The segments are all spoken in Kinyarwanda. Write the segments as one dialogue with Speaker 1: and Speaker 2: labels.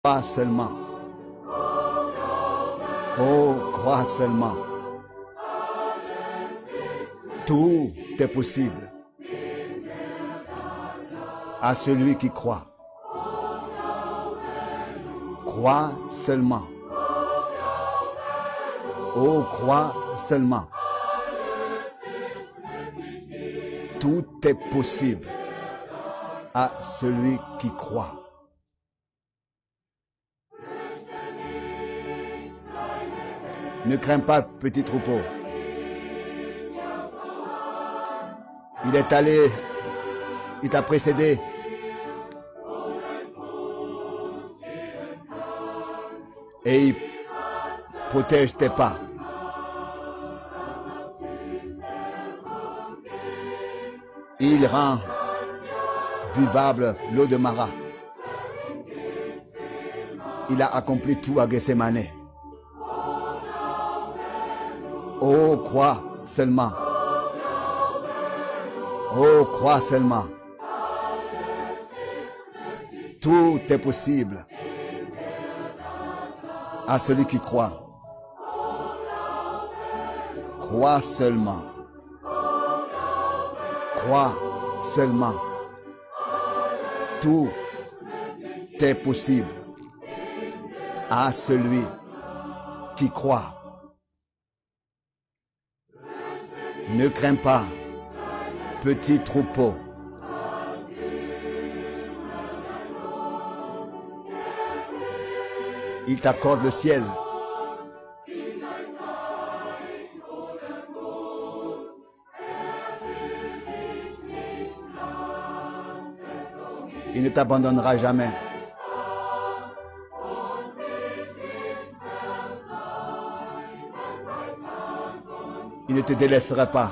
Speaker 1: Crois seulement. Oh, crois seulement. Tout est possible à celui qui croit. Crois seulement. Oh, crois seulement. Tout est possible à celui qui croit. Ne crains pas, petit troupeau. Il est allé, il t'a précédé. Et il protège tes pas. Il rend buvable l'eau de Mara. Il a accompli tout à Gethsémane. Oh, crois seulement. Oh, crois seulement. Tout est possible à celui qui croit. Crois seulement. Crois seulement. Tout est possible à celui qui croit. Ne crains pas, petit troupeau. Il t'accorde le ciel. Il ne t'abandonnera jamais. Il ne te délaissera pas,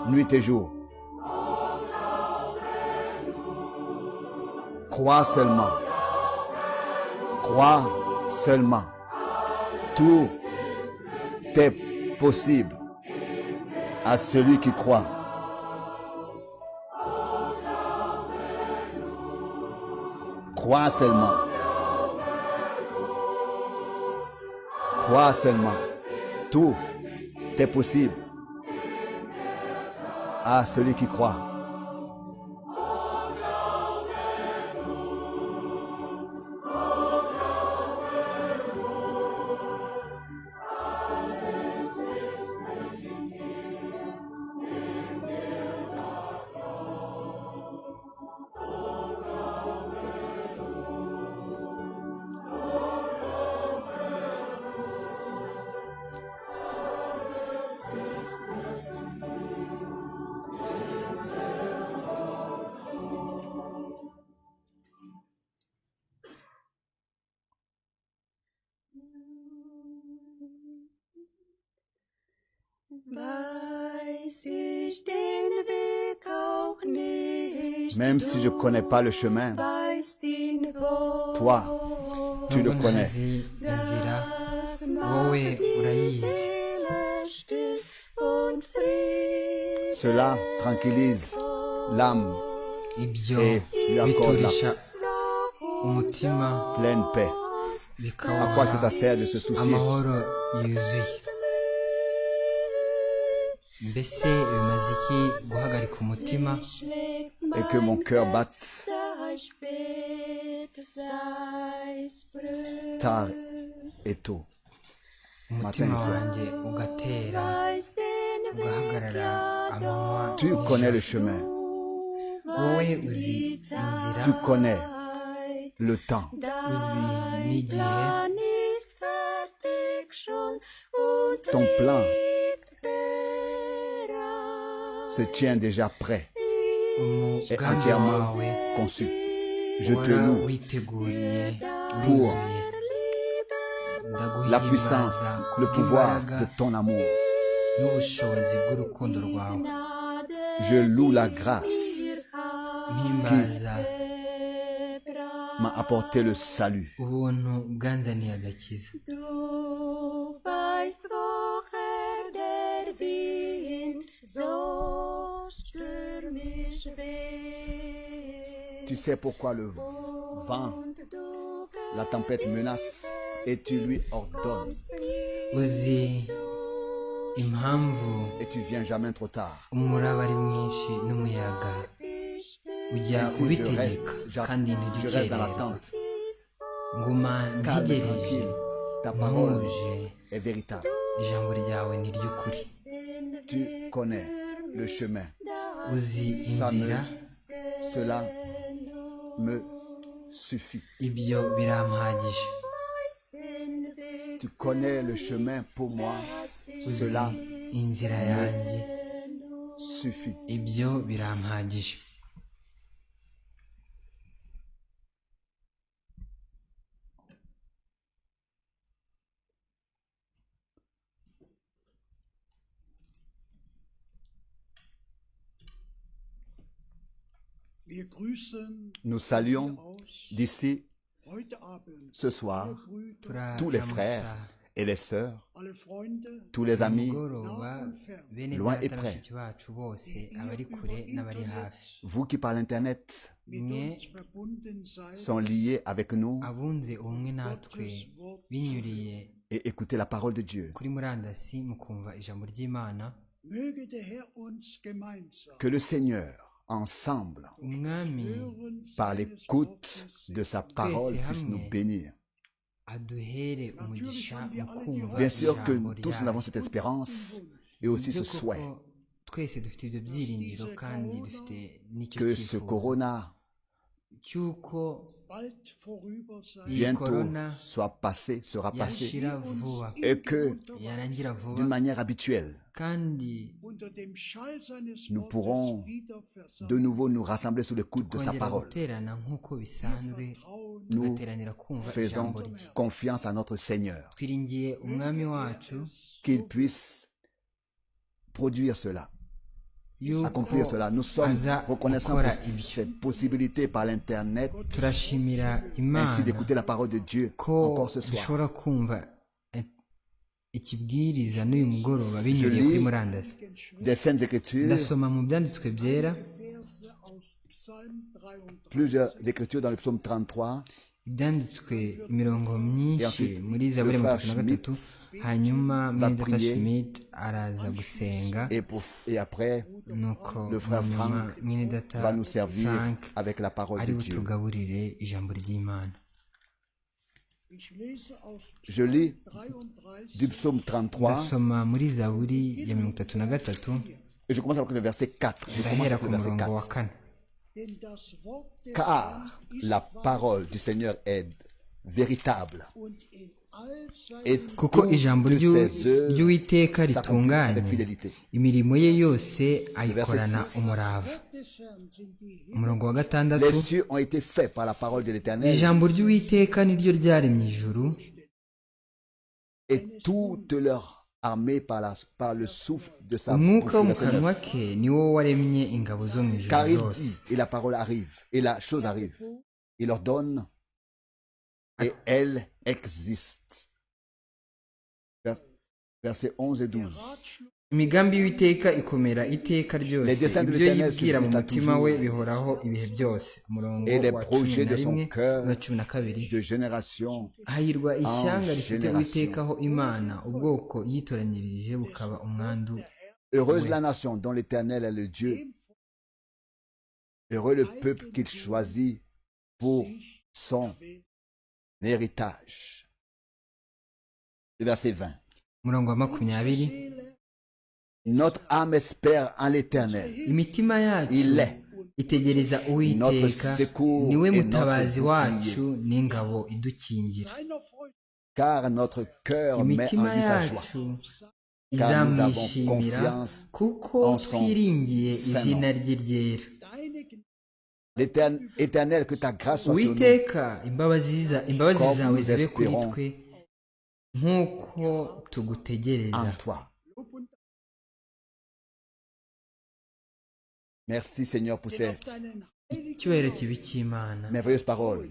Speaker 1: nuit et jour. Crois seulement. Crois seulement. Tout est possible à celui qui croit. Crois seulement. Crois seulement. Tout est possible à celui qui croit. Même si je ne connais pas le chemin, toi, tu le connais. Cela tranquillise l'âme et lui accorde la pleine paix. À quoi que ça sert de se soucier? Et que mon cœur batte tard et tôt, matin et soir. Tu connais le chemin. Tu connais le temps. Ton plan se tient déjà prêt et entièrement conçu. Je te loue pour la puissance, le pouvoir de ton amour. Je loue la grâce qui m'a apporté le salut. Tu sais pourquoi le vent la tempête menace et tu lui ordonnes.
Speaker 2: uzi impamvu
Speaker 1: Et tu viens jamais trop tard.
Speaker 2: umuraba ari mwinshi n'umuyaga ujya
Speaker 1: Ainsi
Speaker 2: ubitegeka kandi
Speaker 1: je reste dans
Speaker 2: ntidukererwa
Speaker 1: l'attente.
Speaker 2: nguma
Speaker 1: Calme,
Speaker 2: ntegereje
Speaker 1: tranquille. Ta parole
Speaker 2: ntuje
Speaker 1: est véritable.
Speaker 2: ijambo ryawe ni ry'ukuri
Speaker 1: Tu connais le chemin.
Speaker 2: uzi
Speaker 1: Ça
Speaker 2: inzira
Speaker 1: Cela me suffit.
Speaker 2: ibyo birampagije
Speaker 1: Tu connais le chemin pour moi. Cela
Speaker 2: inzira yanjye
Speaker 1: suffit.
Speaker 2: ibyo birampagije
Speaker 1: Nous saluons d'ici ce soir tous les frères et les sœurs, tous les amis,
Speaker 2: mugoroba bene
Speaker 1: loin
Speaker 2: data
Speaker 1: et
Speaker 2: na
Speaker 1: près.
Speaker 2: bashiki bacu bose abari kure n'abari hafi
Speaker 1: vous qui par l'Internet
Speaker 2: mwe
Speaker 1: sont liés avec nous
Speaker 2: abunze ubumwe natwe binyuriye
Speaker 1: et écoutez la parole de Dieu.
Speaker 2: kuri murandasi mukumva ijambo ry'Imana
Speaker 1: Que le Seigneur, ensemble,
Speaker 2: umwami
Speaker 1: par l'écoute de sa parole, puisse nous bénir.
Speaker 2: aduhere umugisha mu kumva
Speaker 1: Bien sûr que
Speaker 2: ijambo
Speaker 1: tous nous avons cette espérance et aussi ce souhait
Speaker 2: twese dufite ibyo byiringiro kandi dufite n'icyo
Speaker 1: que ce
Speaker 2: cyifuzo
Speaker 1: corona
Speaker 2: cy'uko iyi
Speaker 1: bientôt
Speaker 2: korona
Speaker 1: sera passé
Speaker 2: yashira vuba
Speaker 1: et que
Speaker 2: yarangira vuba
Speaker 1: d'une manière habituelle,
Speaker 2: kandi
Speaker 1: nous pourrons de nouveau nous rassembler sous l'écoute de sa
Speaker 2: tukongera
Speaker 1: parole.
Speaker 2: guterana nk'uko bisanzwe
Speaker 1: Nous
Speaker 2: tugateranira kumva
Speaker 1: faisons
Speaker 2: ijambo rye
Speaker 1: confiance à notre Seigneur,
Speaker 2: twiringiye umwami wacu
Speaker 1: qu'il puisse produire cela,
Speaker 2: yuko
Speaker 1: accomplir cela. Nous sommes
Speaker 2: aza
Speaker 1: reconnaissants
Speaker 2: gukora
Speaker 1: pour
Speaker 2: ibyo
Speaker 1: cette possibilité par l'Internet,
Speaker 2: turashimira
Speaker 1: ainsi
Speaker 2: imana
Speaker 1: d'écouter la parole de Dieu
Speaker 2: ko
Speaker 1: encore ce soir.
Speaker 2: dushobora kumva ikibwiriza n'uyu mugoroba binyuriye kuri murandasi
Speaker 1: Des Saintes Écritures,
Speaker 2: ndasoma mu byanditswe byera
Speaker 1: plusieurs Écritures dans le psaume 33,
Speaker 2: ibyanditswe imirongo myinshi
Speaker 1: ensuite,
Speaker 2: muri zaburi
Speaker 1: le
Speaker 2: ya
Speaker 1: frère
Speaker 2: mirongo itatu na gatatu hanyuma
Speaker 1: va
Speaker 2: mwene data
Speaker 1: prier.
Speaker 2: Schmidt araza gusenga
Speaker 1: et après,
Speaker 2: nuko
Speaker 1: le frère
Speaker 2: mu nyuma
Speaker 1: Frank
Speaker 2: mwene data
Speaker 1: va nous servir
Speaker 2: Frank
Speaker 1: avec la parole
Speaker 2: ari
Speaker 1: de Dieu.
Speaker 2: butugaburire ijambo ry'Imana.
Speaker 1: Je lis du psaume 33
Speaker 2: ndasoma muri zaburi ya mirongo itatu na gatatu
Speaker 1: et je commence avec le verset 4. Je commence
Speaker 2: ndahera
Speaker 1: avec
Speaker 2: ku
Speaker 1: le verset
Speaker 2: murongo wa
Speaker 1: 4.
Speaker 2: kane.
Speaker 1: Car la parole du Seigneur est véritable et
Speaker 2: kuko ijambo
Speaker 1: toutes ses œuvres
Speaker 2: ry'uwiteka
Speaker 1: s'accomplissent
Speaker 2: ritunganye
Speaker 1: avec fidélité.
Speaker 2: imirimo ye yose ayikorana
Speaker 1: Verset 6.
Speaker 2: umurava. Umurongo wa gatandatu
Speaker 1: Les cieux ont été faits par la parole de l'Éternel
Speaker 2: ijambo ry'uwiteka niryo ryaremye ijuru
Speaker 1: et toute leur armée par le souffle de sa
Speaker 2: umwuka wo mu
Speaker 1: bouche. Verset
Speaker 2: kanwa
Speaker 1: 9.
Speaker 2: ke ni wo waremye ingabo zo mu ijuru
Speaker 1: Car il
Speaker 2: zose
Speaker 1: dit, et la parole arrive, et la chose arrive. Il ordonne, et elle existe. Versets 11 et 12.
Speaker 2: imigambi y'uwiteka ikomera iteka
Speaker 1: Les
Speaker 2: ryose
Speaker 1: desseins de
Speaker 2: ibyo
Speaker 1: l'Éternel
Speaker 2: yibwira mu
Speaker 1: subsistent à
Speaker 2: mutima we
Speaker 1: toujours.
Speaker 2: bihoraho ibihe byose. Umurongo
Speaker 1: Et les
Speaker 2: wa
Speaker 1: projets
Speaker 2: cumi na
Speaker 1: de son
Speaker 2: rimwe
Speaker 1: cœur
Speaker 2: na cumi na kabiri
Speaker 1: de génération
Speaker 2: hahirwa ishyanga
Speaker 1: en
Speaker 2: rifite
Speaker 1: génération.
Speaker 2: uwitekaho imana ubwoko yitoranyirije bukaba umwandu.
Speaker 1: Heureuse
Speaker 2: Oui.
Speaker 1: la nation dont l'Éternel est le Dieu. Heureux le peuple qu'il choisit pour son héritage. Le verset 20.
Speaker 2: Umurongo wa makumyabiri
Speaker 1: Notre âme espère en l'Éternel.
Speaker 2: imitima yacu
Speaker 1: Il est
Speaker 2: itegereza
Speaker 1: notre
Speaker 2: uwiteka
Speaker 1: secours
Speaker 2: niwe
Speaker 1: et
Speaker 2: mutabazi
Speaker 1: notre
Speaker 2: wacu
Speaker 1: bouclier.
Speaker 2: n'ingabo idukingira.
Speaker 1: Car notre cœur met en
Speaker 2: imitima
Speaker 1: lui sa joie.
Speaker 2: yacu
Speaker 1: Car nous avons
Speaker 2: izamwishimira
Speaker 1: confiance
Speaker 2: kuko
Speaker 1: en son
Speaker 2: twiringiye
Speaker 1: Saint
Speaker 2: izina rye ryera.
Speaker 1: Éternel, que ta grâce soit sur nous.
Speaker 2: uwiteka imbabazi
Speaker 1: Comme
Speaker 2: zawe
Speaker 1: nous
Speaker 2: zibe kuri
Speaker 1: espérons
Speaker 2: twe nk'uko tugutegereza.
Speaker 1: En toi. Merci Seigneur pour ces
Speaker 2: icyubahiro kibi cy'Imana.
Speaker 1: merveilleuses paroles.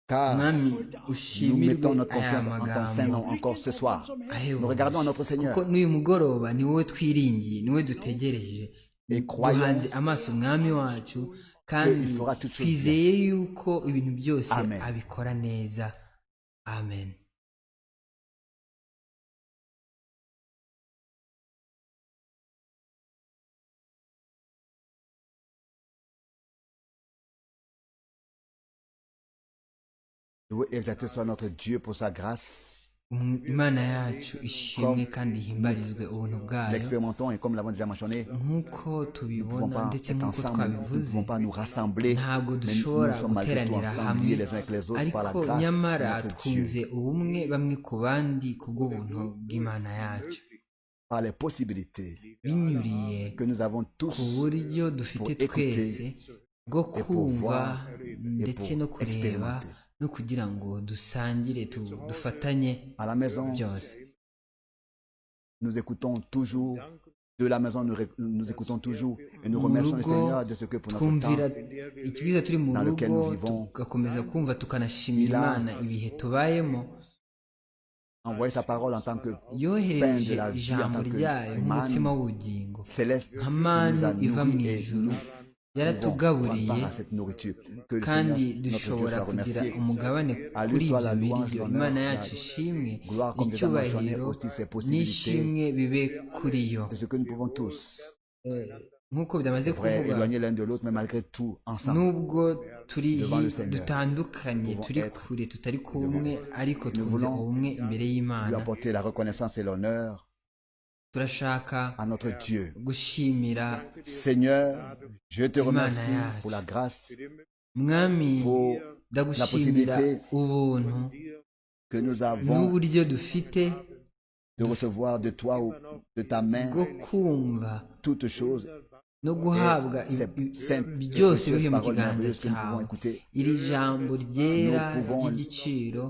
Speaker 1: Car
Speaker 2: mwami
Speaker 1: nous
Speaker 2: ushimirwe
Speaker 1: mettons notre
Speaker 2: aya
Speaker 1: confiance en ton Saint nom
Speaker 2: magambo
Speaker 1: encore ce soir.
Speaker 2: ahebuje.
Speaker 1: Nous regardons à notre
Speaker 2: kuko
Speaker 1: Seigneur
Speaker 2: n'uyu mugoroba ni wowe twiringiye ni wowe dutegereje
Speaker 1: et croyons
Speaker 2: duhanze amaso umwami wacu kandi
Speaker 1: qu'il fera toutes choses
Speaker 2: twizeye yuko ibintu byose
Speaker 1: Amen.
Speaker 2: abikora neza. amen.
Speaker 1: Loué et exalté soit notre Dieu pour sa grâce.
Speaker 2: Imana yacu ishimwe kandi ihimbarizwe ubuntu bwayo
Speaker 1: L'expérimentons et comme nous l'avons déjà mentionné,
Speaker 2: nk'uko
Speaker 1: nous ne
Speaker 2: tubibona
Speaker 1: pouvons pas
Speaker 2: ndetse
Speaker 1: être
Speaker 2: nk'uko
Speaker 1: ensemble, nous ne
Speaker 2: twabivuze
Speaker 1: pouvons pas nous rassembler,
Speaker 2: ntabwo
Speaker 1: mais
Speaker 2: dushobora
Speaker 1: nous sommes malgré tout
Speaker 2: guteranira
Speaker 1: ensemble,
Speaker 2: hamwe
Speaker 1: liés les uns avec les autres par la
Speaker 2: ariko
Speaker 1: grâce de
Speaker 2: nyamara
Speaker 1: notre
Speaker 2: twunze
Speaker 1: Dieu,
Speaker 2: ubumwe bamwe ku bandi ku bw'ubuntu bw'Imana yacu
Speaker 1: par les possibilités
Speaker 2: binyuriye
Speaker 1: que nous avons
Speaker 2: ku
Speaker 1: tous
Speaker 2: buryo
Speaker 1: pour
Speaker 2: dufite twese
Speaker 1: écouter
Speaker 2: bwo
Speaker 1: et pour
Speaker 2: kumva
Speaker 1: voir et
Speaker 2: ndetse
Speaker 1: pour
Speaker 2: no kureba
Speaker 1: expérimenter.
Speaker 2: no kugira ngo dusangire dufatanye
Speaker 1: À la maison,
Speaker 2: byose.
Speaker 1: nous écoutons toujours, de la maison, nous écoutons toujours et nous
Speaker 2: Mu
Speaker 1: remercions le
Speaker 2: rugo
Speaker 1: Seigneur de ce que pour notre
Speaker 2: twumvira
Speaker 1: temps,
Speaker 2: ikibwiza turi mu
Speaker 1: dans lequel nous
Speaker 2: rugo
Speaker 1: vivons,
Speaker 2: tugakomeza kumva tukanashimira
Speaker 1: il a
Speaker 2: Imana ibihe tubayemo
Speaker 1: envoyé sa parole en tant que pain de
Speaker 2: yohereje
Speaker 1: la vie, en
Speaker 2: ijambo
Speaker 1: tant
Speaker 2: ryayo
Speaker 1: que
Speaker 2: nk'umutsima
Speaker 1: manne
Speaker 2: w'ubugingo
Speaker 1: céleste
Speaker 2: nka
Speaker 1: qui
Speaker 2: manu
Speaker 1: nous a
Speaker 2: iva mu
Speaker 1: nourris et
Speaker 2: ijuru
Speaker 1: nous pouvons prendre
Speaker 2: yaratugaburiye
Speaker 1: part à cette nourriture. Que le
Speaker 2: kandi
Speaker 1: Seigneur, notre Dieu,
Speaker 2: dushobora
Speaker 1: soit
Speaker 2: kugira
Speaker 1: remercié.
Speaker 2: umugabane
Speaker 1: À lui
Speaker 2: kuri
Speaker 1: soit
Speaker 2: ibyo
Speaker 1: la louange,
Speaker 2: biryo
Speaker 1: l'honneur,
Speaker 2: Imana
Speaker 1: la
Speaker 2: yacu ishimwe
Speaker 1: gloire, comme déjà mentionné
Speaker 2: icyubahiro
Speaker 1: aussi ses possibilités
Speaker 2: n'ishimwe bibe kuri yo
Speaker 1: de ce que nous pouvons tous.
Speaker 2: nk'uko byamaze
Speaker 1: C'est vrai,
Speaker 2: kuvuga
Speaker 1: éloignés l'un de l'autre, mais malgré tout, ensemble.
Speaker 2: nubwo turi
Speaker 1: devant le Seigneur.
Speaker 2: dutandukanye
Speaker 1: Nous
Speaker 2: turi
Speaker 1: pouvons être
Speaker 2: kure tutari kumwe ariko
Speaker 1: Nous
Speaker 2: twunze
Speaker 1: voulons
Speaker 2: ubumwe imbere
Speaker 1: Lui
Speaker 2: y'Imana
Speaker 1: apporter la reconnaissance et l'honneur
Speaker 2: turashaka
Speaker 1: à notre Dieu.
Speaker 2: gushimira
Speaker 1: Seigneur, je te
Speaker 2: Imana
Speaker 1: remercie
Speaker 2: yacu.
Speaker 1: pour la grâce,
Speaker 2: mwami
Speaker 1: pour
Speaker 2: ndagushimira
Speaker 1: possibilité
Speaker 2: ubuntu
Speaker 1: que nous avons
Speaker 2: n'uburyo dufite
Speaker 1: de recevoir de toi ou de ta main
Speaker 2: bwo kumva
Speaker 1: toutes choses.
Speaker 2: no guhabwa
Speaker 1: Ces saintes et
Speaker 2: byose bivuye
Speaker 1: précieuses
Speaker 2: mu
Speaker 1: paroles
Speaker 2: kiganza
Speaker 1: merveilleuses que nous pouvons
Speaker 2: cyawe
Speaker 1: écouter.
Speaker 2: iri jambo ryera
Speaker 1: Nous pouvons
Speaker 2: ry'igiciro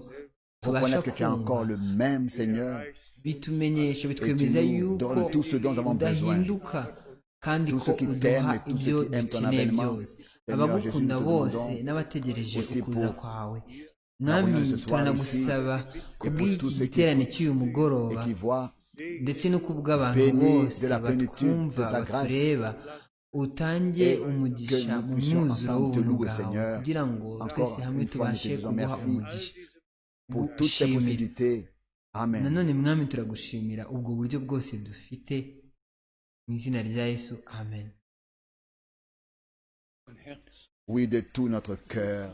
Speaker 2: tubasha
Speaker 1: Reconnaître que tu es encore
Speaker 2: kumva
Speaker 1: le même Seigneur,
Speaker 2: bitumenyesha bitwemeza
Speaker 1: Et tu nous
Speaker 2: yuko
Speaker 1: donnes tout ce dont nous avons besoin.
Speaker 2: udahinduka kandi
Speaker 1: Tous
Speaker 2: ko
Speaker 1: ceux qui
Speaker 2: uduha
Speaker 1: t'aiment et tous
Speaker 2: ibyo
Speaker 1: ceux qui aiment ton
Speaker 2: dukeneye
Speaker 1: avènement.
Speaker 2: byose
Speaker 1: Seigneur Jésus,
Speaker 2: abagukunda
Speaker 1: nous te
Speaker 2: bose
Speaker 1: demandons
Speaker 2: n'abategereje
Speaker 1: aussi
Speaker 2: ukuza
Speaker 1: pour
Speaker 2: kwawe
Speaker 1: la
Speaker 2: mwami
Speaker 1: réunion de ce soir
Speaker 2: turanagusaba
Speaker 1: et pour
Speaker 2: kubw'iki
Speaker 1: tous ceux qui
Speaker 2: giterane
Speaker 1: écoutent
Speaker 2: cy'uyu
Speaker 1: et
Speaker 2: mugoroba
Speaker 1: qui voient
Speaker 2: ndetse no kubw'abantu
Speaker 1: bénis
Speaker 2: bose
Speaker 1: de la plénitude
Speaker 2: batwumva
Speaker 1: de ta grâce
Speaker 2: batureba utange
Speaker 1: et
Speaker 2: umugisha
Speaker 1: que nous
Speaker 2: mu
Speaker 1: puissions
Speaker 2: mwuzuro
Speaker 1: ensemble te
Speaker 2: w'ubuntu
Speaker 1: louer,
Speaker 2: bwawe
Speaker 1: Seigneur.
Speaker 2: kugira ngo
Speaker 1: Encore
Speaker 2: twese hamwe
Speaker 1: une fois, nous te
Speaker 2: tubashe
Speaker 1: disons
Speaker 2: kuguha
Speaker 1: merci
Speaker 2: umugisha
Speaker 1: pour toutes ces
Speaker 2: gushimira
Speaker 1: possibilités. Amen.
Speaker 2: nanone mwami turagushimira ubwo buryo bwose dufite mu izina rya Yesu amen.
Speaker 1: Oui, de tout notre cœur,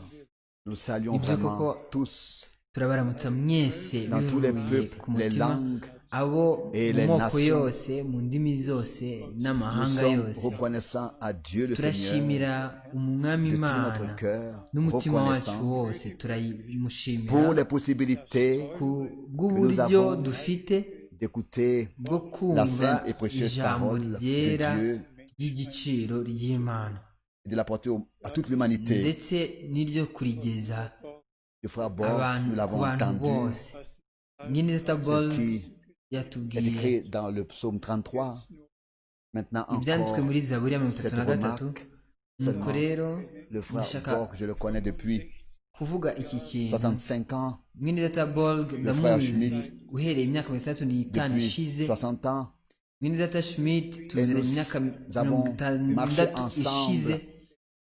Speaker 1: nous saluons
Speaker 2: Ibyo
Speaker 1: vraiment
Speaker 2: koko
Speaker 1: tous,
Speaker 2: turabaramutsa mwese
Speaker 1: dans tous les
Speaker 2: bivuye
Speaker 1: peuples,
Speaker 2: ku
Speaker 1: les
Speaker 2: mutima
Speaker 1: langues.
Speaker 2: abo
Speaker 1: et
Speaker 2: mu
Speaker 1: les
Speaker 2: moko
Speaker 1: nations.
Speaker 2: yose mu ndimi zose
Speaker 1: Nous
Speaker 2: n'amahanga
Speaker 1: sommes
Speaker 2: yose
Speaker 1: reconnaissants à Dieu le Seigneur
Speaker 2: turashimira umwami
Speaker 1: de tout
Speaker 2: Imana
Speaker 1: notre cœur,
Speaker 2: n'umutima wacu
Speaker 1: reconnaissants
Speaker 2: wose turayimushimira
Speaker 1: pour les possibilités
Speaker 2: ku
Speaker 1: nous
Speaker 2: bw'uburyo
Speaker 1: avons
Speaker 2: dufite
Speaker 1: d'écouter
Speaker 2: bwo
Speaker 1: la
Speaker 2: kumva
Speaker 1: sainte et précieuse
Speaker 2: ijambo
Speaker 1: parole
Speaker 2: ryera
Speaker 1: de Dieu
Speaker 2: ry'igiciro ry'Imana
Speaker 1: et de l'apporter à toute l'humanité.
Speaker 2: ndetse n'iryo kurigeza
Speaker 1: Le frère Borg,
Speaker 2: abantu
Speaker 1: nous
Speaker 2: ku
Speaker 1: l'avons
Speaker 2: bantu
Speaker 1: entendu,
Speaker 2: bose nyine tabol
Speaker 1: ce qui est
Speaker 2: yatubwiye
Speaker 1: écrit dans le psaume 33. Maintenant
Speaker 2: ibyanditswe
Speaker 1: encore,
Speaker 2: muri Zaburi ya mirongo
Speaker 1: cette
Speaker 2: itatu na gatatu
Speaker 1: remarque,
Speaker 2: nuko
Speaker 1: seulement
Speaker 2: rero
Speaker 1: le frère
Speaker 2: ndashaka
Speaker 1: Borg, je le connais depuis
Speaker 2: kuvuga iki kintu
Speaker 1: 65 ans,
Speaker 2: mwene data Borg
Speaker 1: frère
Speaker 2: ndamuzi
Speaker 1: Schmidt,
Speaker 2: uhereye imyaka mirongo itandatu n'itanu
Speaker 1: depuis
Speaker 2: ishize
Speaker 1: 60 ans,
Speaker 2: mwene data Schmidt tuziranye
Speaker 1: nous
Speaker 2: imyaka
Speaker 1: avons
Speaker 2: mirongo
Speaker 1: marché
Speaker 2: itandatu
Speaker 1: ensemble
Speaker 2: ishize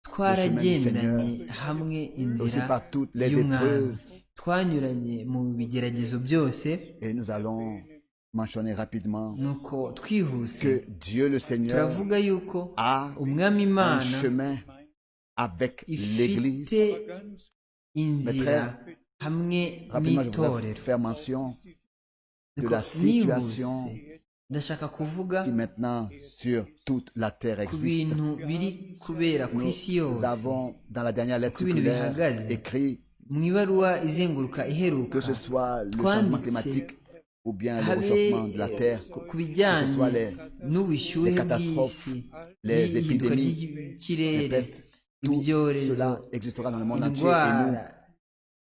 Speaker 2: twaragendanye hamwe
Speaker 1: aussi
Speaker 2: inzira
Speaker 1: par toutes les
Speaker 2: y'umwami
Speaker 1: épreuves.
Speaker 2: twanyuranye mu bigeragezo byose
Speaker 1: Et nous allons mentionner rapidement
Speaker 2: nuko twihuse
Speaker 1: que Dieu le Seigneur
Speaker 2: turavuga yuko
Speaker 1: a
Speaker 2: umwami
Speaker 1: un
Speaker 2: Imana
Speaker 1: chemin avec l'Église.
Speaker 2: ifite
Speaker 1: Mais
Speaker 2: inzira
Speaker 1: très
Speaker 2: hamwe
Speaker 1: rapidement, je voudrais
Speaker 2: n'itorero
Speaker 1: faire mention de
Speaker 2: Nuko
Speaker 1: la situation
Speaker 2: nihuse ndashaka kuvuga
Speaker 1: qui maintenant sur toute la terre
Speaker 2: ku
Speaker 1: existe.
Speaker 2: bintu biri kubera ku isi
Speaker 1: Nous
Speaker 2: yose
Speaker 1: avons dans la dernière lettre
Speaker 2: Uko ibintu
Speaker 1: circulaire
Speaker 2: bihagaze.
Speaker 1: écrit
Speaker 2: mu ibaruwa izenguruka iheruka
Speaker 1: que ce soit le
Speaker 2: twanditse
Speaker 1: changement climatique ou bien le
Speaker 2: habe
Speaker 1: réchauffement de la terre,
Speaker 2: ku
Speaker 1: que ce soit
Speaker 2: bijyanye n'ubushyuhe
Speaker 1: les catastrophes,
Speaker 2: bw'isi
Speaker 1: les
Speaker 2: n'ihinduka
Speaker 1: épidémies,
Speaker 2: ry'ikirere
Speaker 1: les pestes, tout
Speaker 2: ibyorezo
Speaker 1: cela existera dans le monde entier et
Speaker 2: indwara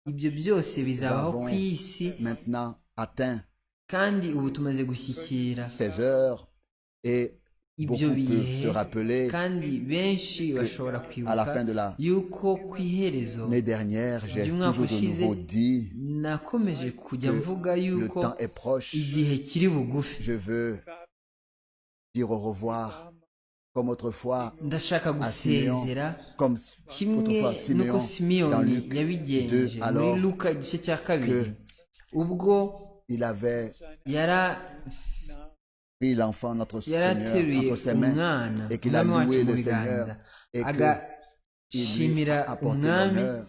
Speaker 2: ibyo byose
Speaker 1: nous
Speaker 2: bizabaho
Speaker 1: avons
Speaker 2: ku isi
Speaker 1: maintenant atteint
Speaker 2: kandi ubu tumaze gushyikira
Speaker 1: ces heures et
Speaker 2: ibyo
Speaker 1: beaucoup peuvent
Speaker 2: bihe
Speaker 1: se rappeler
Speaker 2: kandi benshi bashobora
Speaker 1: à la
Speaker 2: kwibuka
Speaker 1: fin de
Speaker 2: yuko ku iherezo
Speaker 1: l'année dernière, j'ai
Speaker 2: ry'umwaka
Speaker 1: toujours de
Speaker 2: ushize
Speaker 1: nouveau dit
Speaker 2: nakomeje kujya
Speaker 1: que
Speaker 2: mvuga
Speaker 1: le
Speaker 2: yuko
Speaker 1: temps est proche.
Speaker 2: igihe kiri bugufi
Speaker 1: Je veux dire au revoir comme autrefois
Speaker 2: ndashaka
Speaker 1: à Simeon,
Speaker 2: gusezera
Speaker 1: comme
Speaker 2: kimwe
Speaker 1: autrefois
Speaker 2: n'uko
Speaker 1: Simeon dans
Speaker 2: simiyoni
Speaker 1: Luc
Speaker 2: yabigenje
Speaker 1: 2,
Speaker 2: muri
Speaker 1: alors
Speaker 2: luka igice cya kabiri ubwo
Speaker 1: il avait
Speaker 2: yara
Speaker 1: pris l'enfant, notre Seigneur,
Speaker 2: yarateruye
Speaker 1: entre ses mains
Speaker 2: umwana
Speaker 1: et qu'il a
Speaker 2: umwami wacu
Speaker 1: loué
Speaker 2: mu
Speaker 1: le
Speaker 2: biganza
Speaker 1: Seigneur et qu'il lui
Speaker 2: agashimira
Speaker 1: a apporté
Speaker 2: umwami
Speaker 1: l'honneur. Alors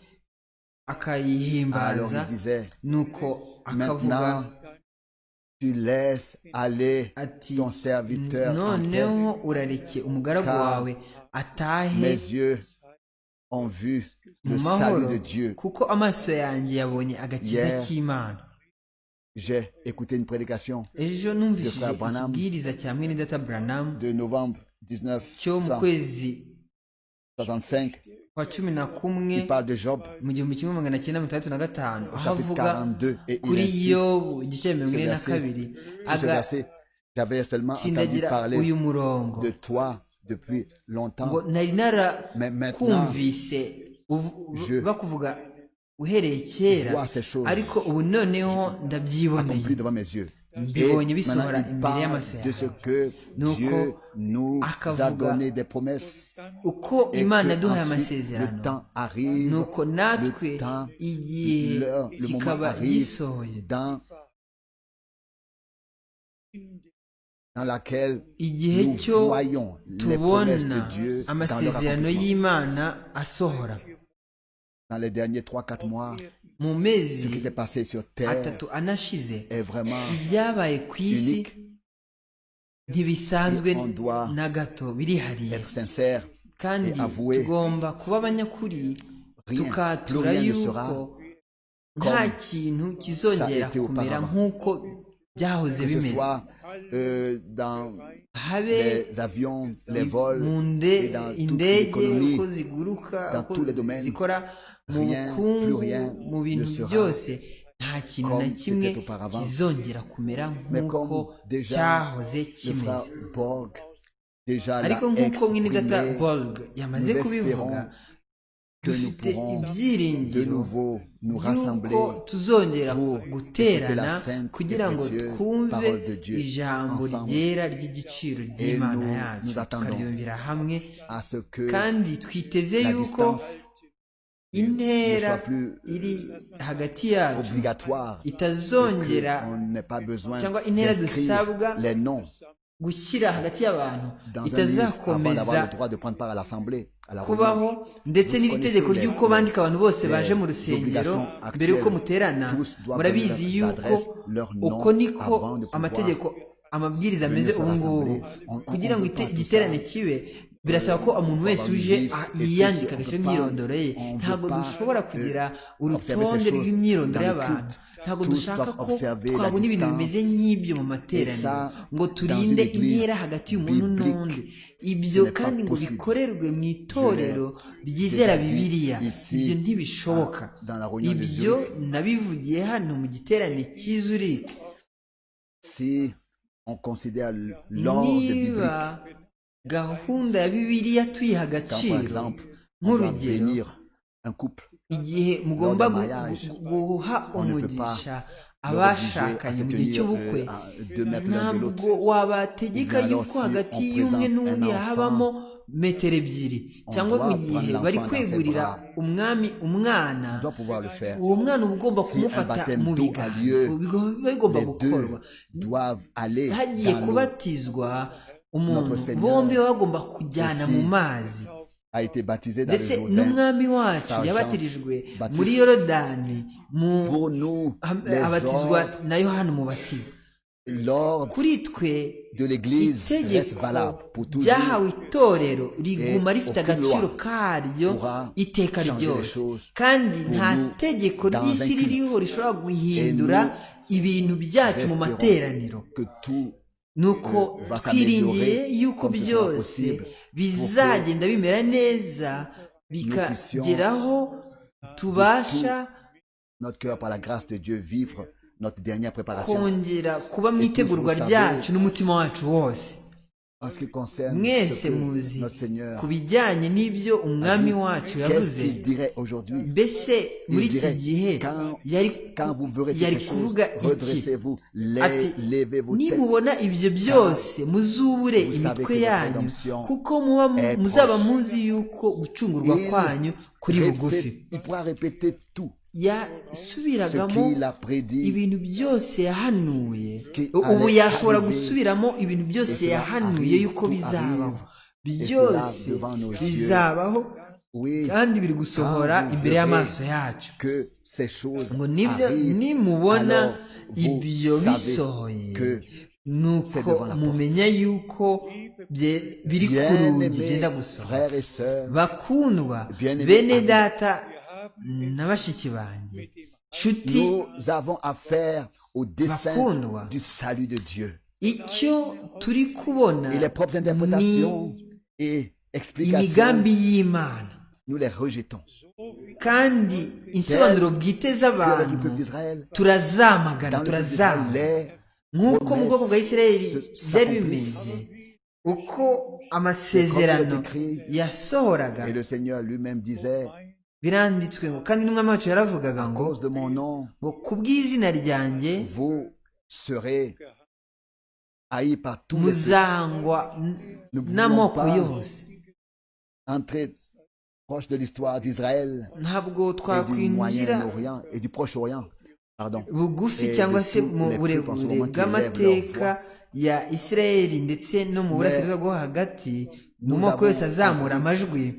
Speaker 2: akayihimbaza
Speaker 1: il disait,
Speaker 2: nuko akavuga
Speaker 1: maintenant tu laisses aller
Speaker 2: ati
Speaker 1: ton serviteur en paix,
Speaker 2: noneho urareke umugaragu
Speaker 1: car
Speaker 2: wawe atahe
Speaker 1: mes yeux ont vu
Speaker 2: mu
Speaker 1: le salut
Speaker 2: mahoro
Speaker 1: de Dieu.
Speaker 2: kuko amaso yanjye yabonye agakiza
Speaker 1: Hier,
Speaker 2: k'imana
Speaker 1: j'ai écouté une prédication
Speaker 2: ejo
Speaker 1: de
Speaker 2: numvishije
Speaker 1: Frère Branham
Speaker 2: ikibwiriza cya mwene data Branham
Speaker 1: de novembre
Speaker 2: cyo mu kwezi
Speaker 1: 1965.
Speaker 2: kwa cumi na kumwe
Speaker 1: Il parle de Job
Speaker 2: mu gihumbi kimwe magana cyenda mirongo itandatu na gatanu
Speaker 1: au
Speaker 2: aho
Speaker 1: chapitre
Speaker 2: avuga
Speaker 1: 42 et il
Speaker 2: kuri
Speaker 1: insiste
Speaker 2: yobu igice cya mirongo
Speaker 1: ce
Speaker 2: ine na
Speaker 1: verset.
Speaker 2: kabiri
Speaker 1: Sur ce verset, j'avais seulement entendu
Speaker 2: agatsindagira
Speaker 1: parler
Speaker 2: uyu murongo
Speaker 1: de toi depuis longtemps,
Speaker 2: ngo nari
Speaker 1: mais maintenant
Speaker 2: narakumvise
Speaker 1: je
Speaker 2: bakuvuga uhereye kera
Speaker 1: vois ces choses
Speaker 2: ariko ubu noneho ndabyiboneye
Speaker 1: accomplies devant mes yeux. Et
Speaker 2: mbibonye bisohora
Speaker 1: maintenant, il
Speaker 2: imbere
Speaker 1: parle
Speaker 2: y'amaso
Speaker 1: de ce
Speaker 2: yawe
Speaker 1: que
Speaker 2: Nuko
Speaker 1: Dieu nous a
Speaker 2: akavuga
Speaker 1: donné des promesses
Speaker 2: uko
Speaker 1: et
Speaker 2: imana
Speaker 1: que
Speaker 2: yaduhaye
Speaker 1: ensuite
Speaker 2: amasezerano
Speaker 1: le temps arrive,
Speaker 2: nuko natwe
Speaker 1: le temps,
Speaker 2: igihe
Speaker 1: le moment
Speaker 2: kikaba
Speaker 1: arrive
Speaker 2: gisohoye
Speaker 1: dans laquelle
Speaker 2: igihe
Speaker 1: nous
Speaker 2: cyo
Speaker 1: voyons les promesses
Speaker 2: tubona
Speaker 1: de Dieu dans leur
Speaker 2: amasezerano
Speaker 1: accomplissement.
Speaker 2: y'imana asohora
Speaker 1: Dans les derniers 3-4 mois,
Speaker 2: mu
Speaker 1: ce
Speaker 2: mezi
Speaker 1: qui s'est passé sur terre
Speaker 2: atatu anashize
Speaker 1: est vraiment
Speaker 2: ibyabaye ku isi
Speaker 1: unique
Speaker 2: ntibisanzwe
Speaker 1: et on doit
Speaker 2: na gato birihariye
Speaker 1: être sincère
Speaker 2: kandi
Speaker 1: et avouer
Speaker 2: tugomba kuba abanyakuri
Speaker 1: rien, plus
Speaker 2: tukatura
Speaker 1: rien ne
Speaker 2: yuko
Speaker 1: sera
Speaker 2: nta
Speaker 1: comme
Speaker 2: kintu kizongera
Speaker 1: été
Speaker 2: kumera
Speaker 1: auparavant.
Speaker 2: nk'uko byahoze
Speaker 1: que ce
Speaker 2: bimeze
Speaker 1: soit dans
Speaker 2: habe
Speaker 1: les avions, les vols
Speaker 2: mu
Speaker 1: et dans toute
Speaker 2: indege
Speaker 1: l'économie,
Speaker 2: uko ziguruka
Speaker 1: dans
Speaker 2: uko
Speaker 1: tous les domaines,
Speaker 2: zikora mu
Speaker 1: rien,
Speaker 2: bukungu
Speaker 1: plus rien
Speaker 2: mu bintu
Speaker 1: ne sera
Speaker 2: byose nta kintu na
Speaker 1: comme
Speaker 2: kimwe
Speaker 1: c'était auparavant.
Speaker 2: kizongera kumera
Speaker 1: Mais
Speaker 2: nk'uko
Speaker 1: comme déjà
Speaker 2: cyahoze
Speaker 1: le frère
Speaker 2: kimeze
Speaker 1: Borg déjà l'a
Speaker 2: ariko nk'uko mwene data
Speaker 1: exprimé,
Speaker 2: Borg yamaze
Speaker 1: nous
Speaker 2: kubivuga
Speaker 1: espérons que nous
Speaker 2: dufite
Speaker 1: pourrons de
Speaker 2: ibyiringiro
Speaker 1: nouveau nous rassembler
Speaker 2: yuko tuzongera
Speaker 1: pour écouter
Speaker 2: guterana
Speaker 1: la sainte
Speaker 2: kugira
Speaker 1: et
Speaker 2: ngo
Speaker 1: précieuse
Speaker 2: twumve
Speaker 1: parole de Dieu
Speaker 2: ijambo
Speaker 1: ensemble.
Speaker 2: ryera ry'igiciro
Speaker 1: Et
Speaker 2: ry'imana
Speaker 1: nous
Speaker 2: yacu
Speaker 1: attendons
Speaker 2: tukaryumvira hamwe
Speaker 1: à ce que
Speaker 2: kandi twiteze
Speaker 1: la
Speaker 2: yuko
Speaker 1: distance ne
Speaker 2: intera
Speaker 1: soit plus
Speaker 2: iri hagati yacu
Speaker 1: obligatoire,
Speaker 2: itazongera
Speaker 1: on n'ait pas besoin
Speaker 2: cyangwa intera
Speaker 1: d'inscrire
Speaker 2: dusabwa
Speaker 1: les noms
Speaker 2: gushyira hagati y'abantu
Speaker 1: dans un livre avant
Speaker 2: itazakomeza
Speaker 1: d'avoir le droit de prendre part à l'assemblée, à la réunion.
Speaker 2: kubaho ndetse n'iri tegeko ry'uko bandika abantu bose baje mu rusengero mbere y'uko muterana murabizi yuko uko niko amategeko amabwiriza ameze ubu ngubu kugira ngo igiterane kibe birasaba ko umuntu wese uje yiyandika agashyira imyirondoro ye ntabwo dushobora kugira urutonde rw'imyirondoro y'abantu ntabwo dushaka ko twabona ibintu bimeze nk'ibyo mu materaniro ngo turinde intera hagati y'umuntu n'undi ibyo kandi ngo bikorerwe mu itorero ryizera bibiliya ibyo ntibishoboka ibyo nabivugiye hano mu giterane cy'izurike
Speaker 1: si on considère l'ordre biblique,
Speaker 2: gahunda ya bibiliya tuyiha
Speaker 1: quand par
Speaker 2: agaciro
Speaker 1: exemple on doit bénir un couple,
Speaker 2: igihe mugomba
Speaker 1: lors d'un mariage,
Speaker 2: guha
Speaker 1: on ne peut
Speaker 2: umugisha
Speaker 1: pas
Speaker 2: abashakanye mu gihe cy'ubukwe
Speaker 1: à 2 mètres l'un de l'autre.
Speaker 2: ntabwo wabategeka
Speaker 1: Ou bien alors
Speaker 2: yuko
Speaker 1: si
Speaker 2: hagati
Speaker 1: on
Speaker 2: y'umwe
Speaker 1: présente
Speaker 2: n'undi
Speaker 1: un
Speaker 2: habamo
Speaker 1: enfant,
Speaker 2: metero ebyiri
Speaker 1: on
Speaker 2: cyangwa
Speaker 1: doit
Speaker 2: mu
Speaker 1: prendre
Speaker 2: gihe
Speaker 1: l'enfant
Speaker 2: bari
Speaker 1: dans ses
Speaker 2: kwegurira
Speaker 1: bras.
Speaker 2: umwami umwana
Speaker 1: On doit pouvoir le faire.
Speaker 2: uwo mwana uba ugomba
Speaker 1: Si
Speaker 2: kumufata
Speaker 1: un baptême
Speaker 2: mu
Speaker 1: d'eau a
Speaker 2: biganza
Speaker 1: lieu,
Speaker 2: biba bigomba
Speaker 1: Les deux
Speaker 2: gukorwa
Speaker 1: doivent aller
Speaker 2: hagiye
Speaker 1: dans l'eau.
Speaker 2: kubatizwa umuntu
Speaker 1: Notre Seigneur
Speaker 2: bombi baba bagomba kujyana
Speaker 1: aussi
Speaker 2: mu mazi
Speaker 1: A été baptisé dans le
Speaker 2: ndetse
Speaker 1: Jourdain
Speaker 2: n'umwami wacu
Speaker 1: par Jean
Speaker 2: yabatirijwe
Speaker 1: Baptiste.
Speaker 2: muri yorodani
Speaker 1: pour nous. Les
Speaker 2: abatizwa
Speaker 1: ordres,
Speaker 2: na yohana umubatiza
Speaker 1: l'ordre
Speaker 2: kuri twe
Speaker 1: de l'Église reste
Speaker 2: itegeko
Speaker 1: valable pour toujours.
Speaker 2: ryahawe itorero riguma
Speaker 1: Et
Speaker 2: rifite
Speaker 1: aucune
Speaker 2: agaciro
Speaker 1: loi
Speaker 2: karyo
Speaker 1: pourra
Speaker 2: iteka
Speaker 1: changer les
Speaker 2: ryose
Speaker 1: choses
Speaker 2: kandi
Speaker 1: pour
Speaker 2: nta
Speaker 1: nous
Speaker 2: tegeko
Speaker 1: dans
Speaker 2: ry'isi
Speaker 1: un culte.
Speaker 2: ririho rishobora guhindura
Speaker 1: Et
Speaker 2: ibintu byacu mu materaniro
Speaker 1: que tout
Speaker 2: nuko
Speaker 1: va
Speaker 2: twiringiye
Speaker 1: s'améliorer
Speaker 2: yuko
Speaker 1: comme ce sera
Speaker 2: byose
Speaker 1: possible
Speaker 2: bizagenda bimera neza bikageraho tubasha
Speaker 1: notre cœur par la grâce de Dieu vivre notre dernière préparation.
Speaker 2: kongera kuba mu itegurwa ryacu n'umutima wacu wose
Speaker 1: en ce qui concerne
Speaker 2: mwese
Speaker 1: ce que
Speaker 2: muzi
Speaker 1: notre Seigneur
Speaker 2: ku bijyanye n'ibyo umwami wacu
Speaker 1: qu'est-ce
Speaker 2: yavuze.
Speaker 1: qu'il dirait aujourd'hui?
Speaker 2: Mbese muri iki gihe
Speaker 1: Quand vous verrez
Speaker 2: yari
Speaker 1: quelque chose,
Speaker 2: kuvuga iki?
Speaker 1: redressez-vous,
Speaker 2: Ati,
Speaker 1: levez vos têtes.
Speaker 2: nimubona ibyo byose muzubure imitwe yanyu, kuko muzaba muzi yuko gucungurwa kwanyu kuri bugufi.
Speaker 1: Il pourra répéter tout
Speaker 2: yasubiragamo ibintu byose yahanuye. Ubu yashobora gusubiramo ibintu byose yahanuye yuko bizabaho. Byose bizabaho kandi biri gusohora imbere y'amaso yacu. ngo nibyo nimubona ibyo bisohoye, nuko mumenya yuko biri ku rugi byenda gusohora. Bakundwa bene data na bashiki banjye, nshuti bakundwa, icyo turi kubona ni imigambi y'Imana, kandi insobanuro bwite z'abantu turazamagana, nk'uko mu bwoko bwa Isirayeli byari bimeze, uko amasezerano yasohoraga. Biranditswe ngo, kandi n'umwami wacu yaravugaga ngo ku bw'izina ryanjye muzangwa n'amoko yose.
Speaker 1: Proche de l'histoire d'Israël et du Proche-Orient,
Speaker 2: bugufi cyangwa se mu burebure bw'amateka ya Isirayeli ndetse no mu burasirazuba bwo hagati, mu moko yose azamura amajwi.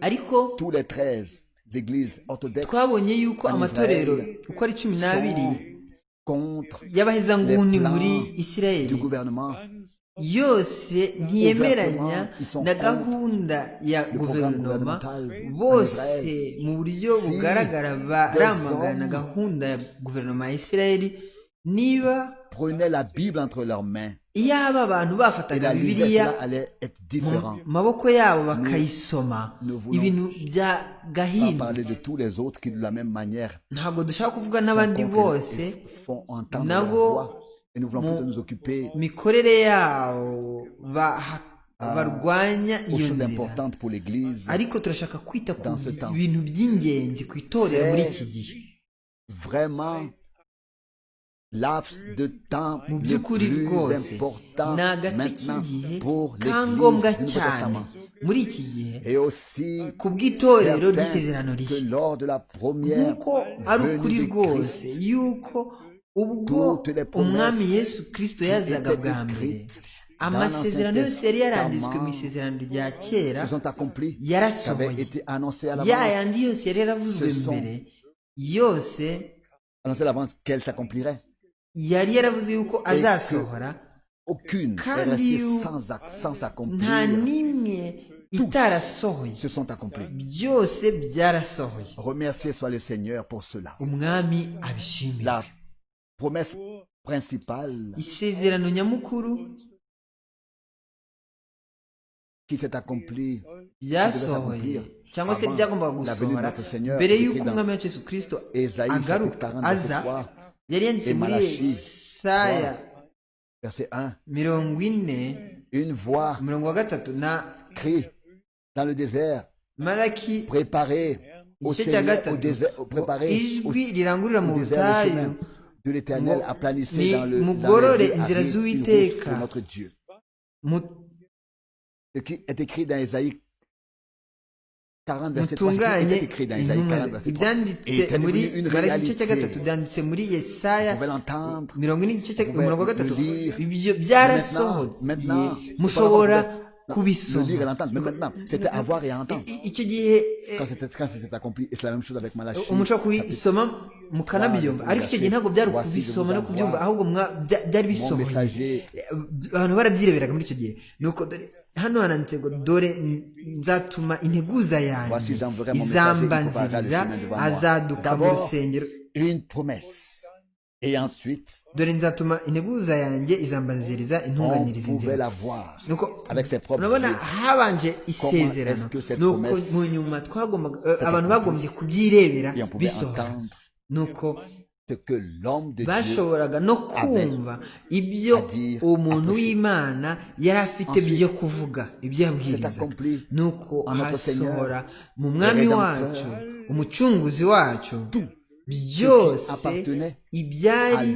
Speaker 2: Ariko twabonye yuko amatorero uko ari 12 y'abahezanguni muri Isirayeli yose ntiyemeranya na gahunda ya guverinoma. Bose mu buryo bugaragara baramagana gahunda ya guverinoma ya Isirayeli. Niba iyaba abantu bafataga Bibiliya mu maboko yabo bakayisoma, ibintu byagahindutse. Ntabwo dushaka kuvuga n'abandi bose, nabo mu mikorere yawo barwanya iyo nzira, ariko turashaka kwita ku bintu by'ingenzi ku itorero muri iki gihe. Mu by'ukuri rwose ni agace k'igihe ka ngombwa cyane muri iki gihe ku bw'itorero ry'isezerano rishya, nk'uko ari ukuri rwose yuko ubwo umwami Yesu Kristo yazaga bwa mbere, amasezerano yose yari yaranditswe mu isezerano rya kera yarasohoye. Ya yandi yose yari yaravuzwe mbere yose yari yaravuze yuko azasohora, kandi nta n'imwe itarasohoye, byose byarasohoye. Umwami abishimira.
Speaker 1: Promesse principale
Speaker 2: isezerano nyamukuru
Speaker 1: qui s'est accomplie
Speaker 2: ryasohoye cyangwa se ryagombaga gusohora mbere y'uko umwami wacu Yesu Kristo agaruka aza, yari yanditse muri Yesaya 40:3 na
Speaker 1: dans le désert,
Speaker 2: Malaki
Speaker 1: préparez au Seigneur au désert, préparez
Speaker 2: ijwi rirangurura mu butayu
Speaker 1: de l'Éternel, aplanissez dans le notre Dieu. Ce qui est écrit dans Isaïe 40 verset 3, est écrit dans Isaïe 40 verset 3, et est devenu une réalité. Vous pouvez l'entendre, vous pouvez le lire maintenant, le lire et l'entendre. Mais maintenant, c'était à voir et à entendre. Quand c'était accompli, et c'est la même chose avec Malachie.
Speaker 2: mukanabyumva, ariko icyo gihe ntabwo byari kubisoma no kubyumva, ahubwo byari bisohoye, abantu barabyireberaga muri icyo gihe. Nuko hano hananditse ngo, dore nzatuma integuza yanjye izambanziriza, azaduka mu rusengero. Dore nzatuma integuza yanjye izambanziriza intunganyiriza inzira. Nuko urabona habanje isezerano, nuko mu nyuma abantu bagombye kubyirebera bisohora. Nuko bashoboraga no kumva ibyo umuntu w'Imana yari afite byo kuvuga, ibyo yabwirizaga. nuko hasohora mu mwami wacu, umucunguzi wacu, byose ibyari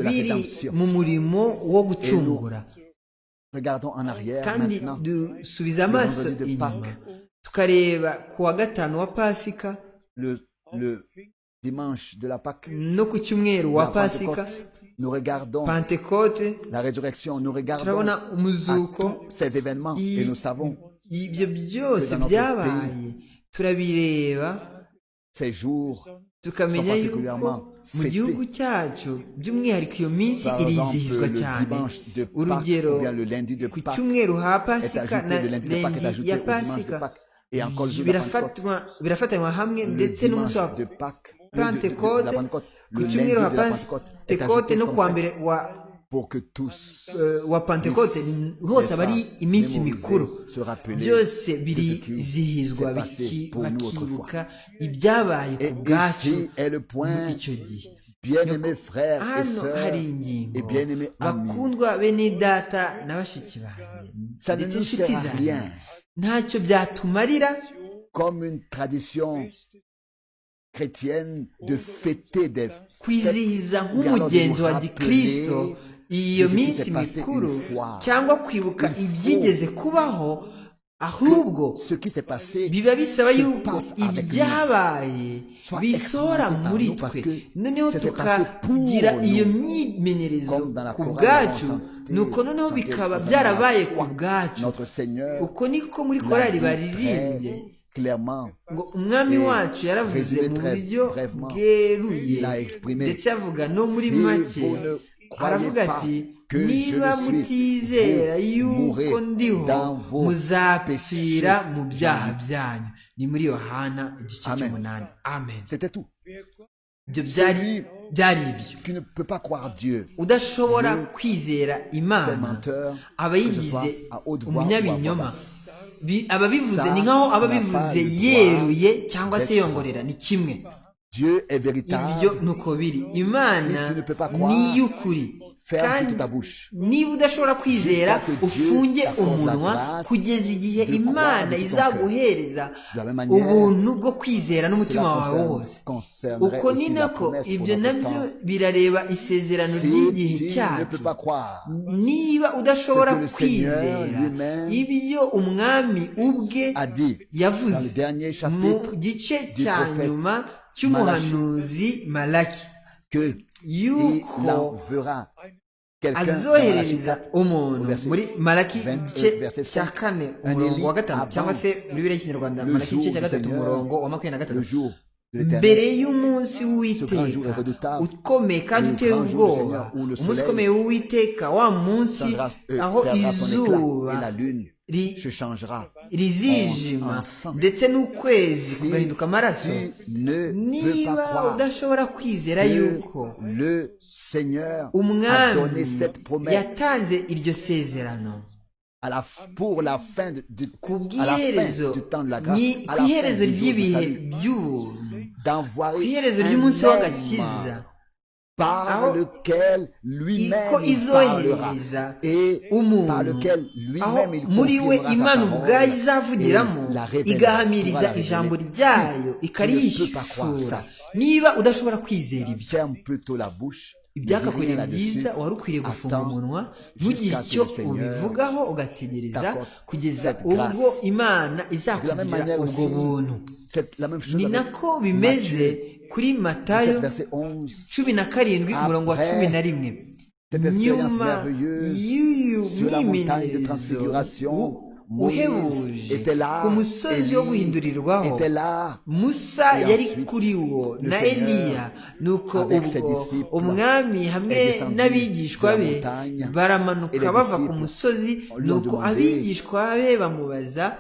Speaker 2: biri mu murimo wo gucungura. kandi dusubiza amaso inyuma tukareba ku wa gatanu wa Pasika,
Speaker 3: dimanche de la Pâque,
Speaker 2: no ku cyumweru wa Pasika,
Speaker 3: nous regardons
Speaker 2: Pentecôte,
Speaker 3: la résurrection, nous regardons
Speaker 2: turabona umuzuko,
Speaker 3: à tous ces événements et nous savons
Speaker 2: ibyo byose byabaye, turabireba
Speaker 3: ces jours
Speaker 2: tukamenya yuko mu gihugu cyacu by'umwihariko iyo minsi irizihizwa cyane. urugero ku cyumweru ha Pasika na lendi ya Pasika birafatanywa hamwe, ndetse n'umunsi wa Pentecote, ku cyumweru ha Pentecote no kuwa mbere wa Pentecote, hose aba ari iminsi mikuru, byose birizihizwa bakibuka ibyabaye ku bwacu muri icyo gihe. hano hari ingingo, bakundwa bene data na bashiki banjye ndetse inshuti zanjye, ntacyo byatumarira
Speaker 3: comme une tradition chrétienne de fêter des
Speaker 2: kwizihiza nk'umugenzo wa Gikristo iyo minsi mikuru, cyangwa kwibuka ibyigeze kubaho, ahubwo biba bisaba yuko ibyabaye bisohora muri twe, noneho tukagira iyo myimenyerezo ku bwacu, nuko noneho bikaba byarabaye ku bwacu. uko niko muri korali baririmbye ngo umwami wacu yaravuze mu buryo bweruye, ndetse avuga no muri make, aravuga ati niba mutizera yuko ndiho muzapfira mu byaha byanyu. ni muri Yohana igice cy'umunani. amen. ibyo byari ibyo. udashobora kwizera Imana aba yigize umunyabinyoma. ababivuze ni nkaho ababivuze yeruye cyangwa se yongorera, ni kimwe. ibyo nuko biri. Imana ni y'ukuri, kandi niba udashobora kwizera ufunge umunwa kugeza igihe Imana izaguhereza ubuntu bwo kwizera n'umutima wawe wose. uko ni nako ibyo nabyo birareba isezerano ry'igihe cyacu. niba udashobora kwizera ibyo umwami ubwe yavuze mu gice cya nyuma cy'umuhanuzi Malaki, yuko azohereza umuntu muri Malaki igice cya 4 umurongo wa 5, cyangwa se muri Bibiliya y'Ikinyarwanda Malaki igice cya 3 umurongo wa 23, mbere y'umunsi w'Uwiteka ukomeye kandi uteye ubwoba, umunsi ukomeye w'Uwiteka, wa munsi aho izuba rizijima ndetse n'ukwezi kugahinduka amaraso. niba udashobora kwizera yuko umwami yatanze iryo sezerano ku iherezo ry'ibihe by'ubu, ku iherezo ry'umunsi w'agakiza, aho iko izohereza umuntu, aho muri we Imana ubwayo izavugiramo igahamiriza ijambo ryayo ikarihishura. niba udashobora kwizera ibyakakwiriye byiza, wari ukwiriye gufunga umunwa, ntugire icyo ubivugaho, ugategereza kugeza ubwo Imana izakugirira ubwo buntu. ni nako bimeze kuri Matayo 17 umurongo wa 11. nyuma y'uyu mwimenyerezo uhebuje ku musozi wo guhindurirwaho, Musa yari kuri wo na Eliya. nuko ubwo umwami hamwe n'abigishwa be baramanuka bava ku musozi, nuko abigishwa be bamubaza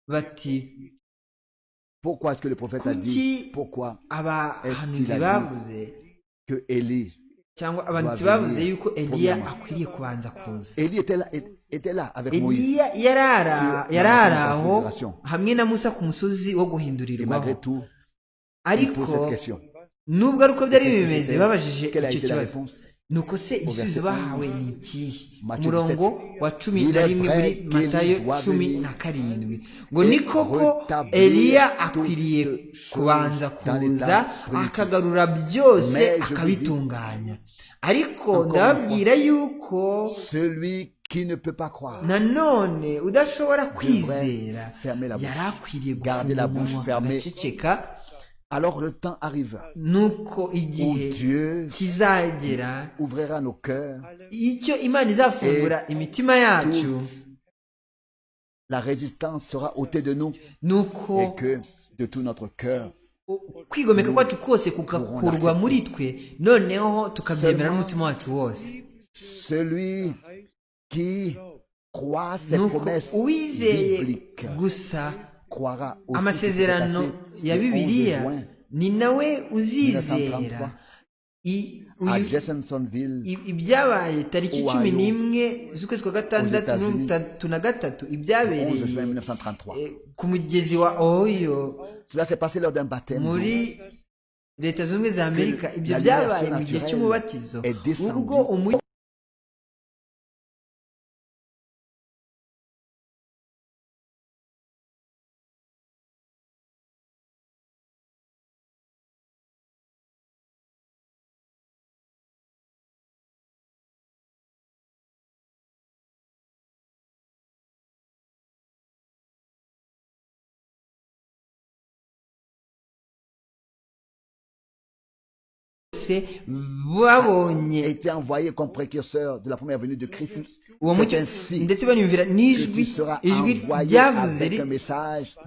Speaker 2: bati,
Speaker 3: pourquoi est-ce que le prophète a dit, pourquoi
Speaker 2: abahanuzi bavuze
Speaker 3: que Élie,
Speaker 2: cyangwa abanditsi bavuze yuko Eliya akwiriye kubanza kuza?
Speaker 3: Élie était là avec Moïse.
Speaker 2: Eliya yarari aho hamwe na Musa ku musozi wo guhindurirwaho.
Speaker 3: Malgré tout,
Speaker 2: ariko nubwo ari uko byari bimeze babajije icyo kibazo nuko se igisubizo bahawe ni ikihe? umurongo wa 11 muri Matayo 17 ngo ni koko Eliya akwiriye kubanza kuza akagarura byose akabitunganya, ariko ndababwira yuko nanone udashobora kwizera yari akwiriye gufunga umunwa agaceceka.
Speaker 3: Alors le temps arrive
Speaker 2: nuko igihe kizagera
Speaker 3: ouvrira nos cœurs,
Speaker 2: icyo Imana izafungura imitima yacu,
Speaker 3: la résistance sera ôtée de nous,
Speaker 2: nuko
Speaker 3: et que de tout notre cœur
Speaker 2: kwigomeka kwacu kose kugakurwa muri twe, noneho tukabyemera n'umutima wacu wose.
Speaker 3: Celui qui croit ces promesses bibliques
Speaker 2: gusa
Speaker 3: croira aussi
Speaker 2: amasezerano ya Bibiliya ni nawe uzizera ibyabaye tariki 11 z'ukwezi kwa gatandatu 1933 ibyabereye ku mugezi wa Ohio muri Leta Zunze Ubumwe za Amerika. Ibyo byabaye mu gihe cy'umubatizo, ubwo babonye
Speaker 3: été envoyé comme précurseur de la première venue de Christ.
Speaker 2: C'est ainsi ndetse banyumvira n'ijwi ryavuze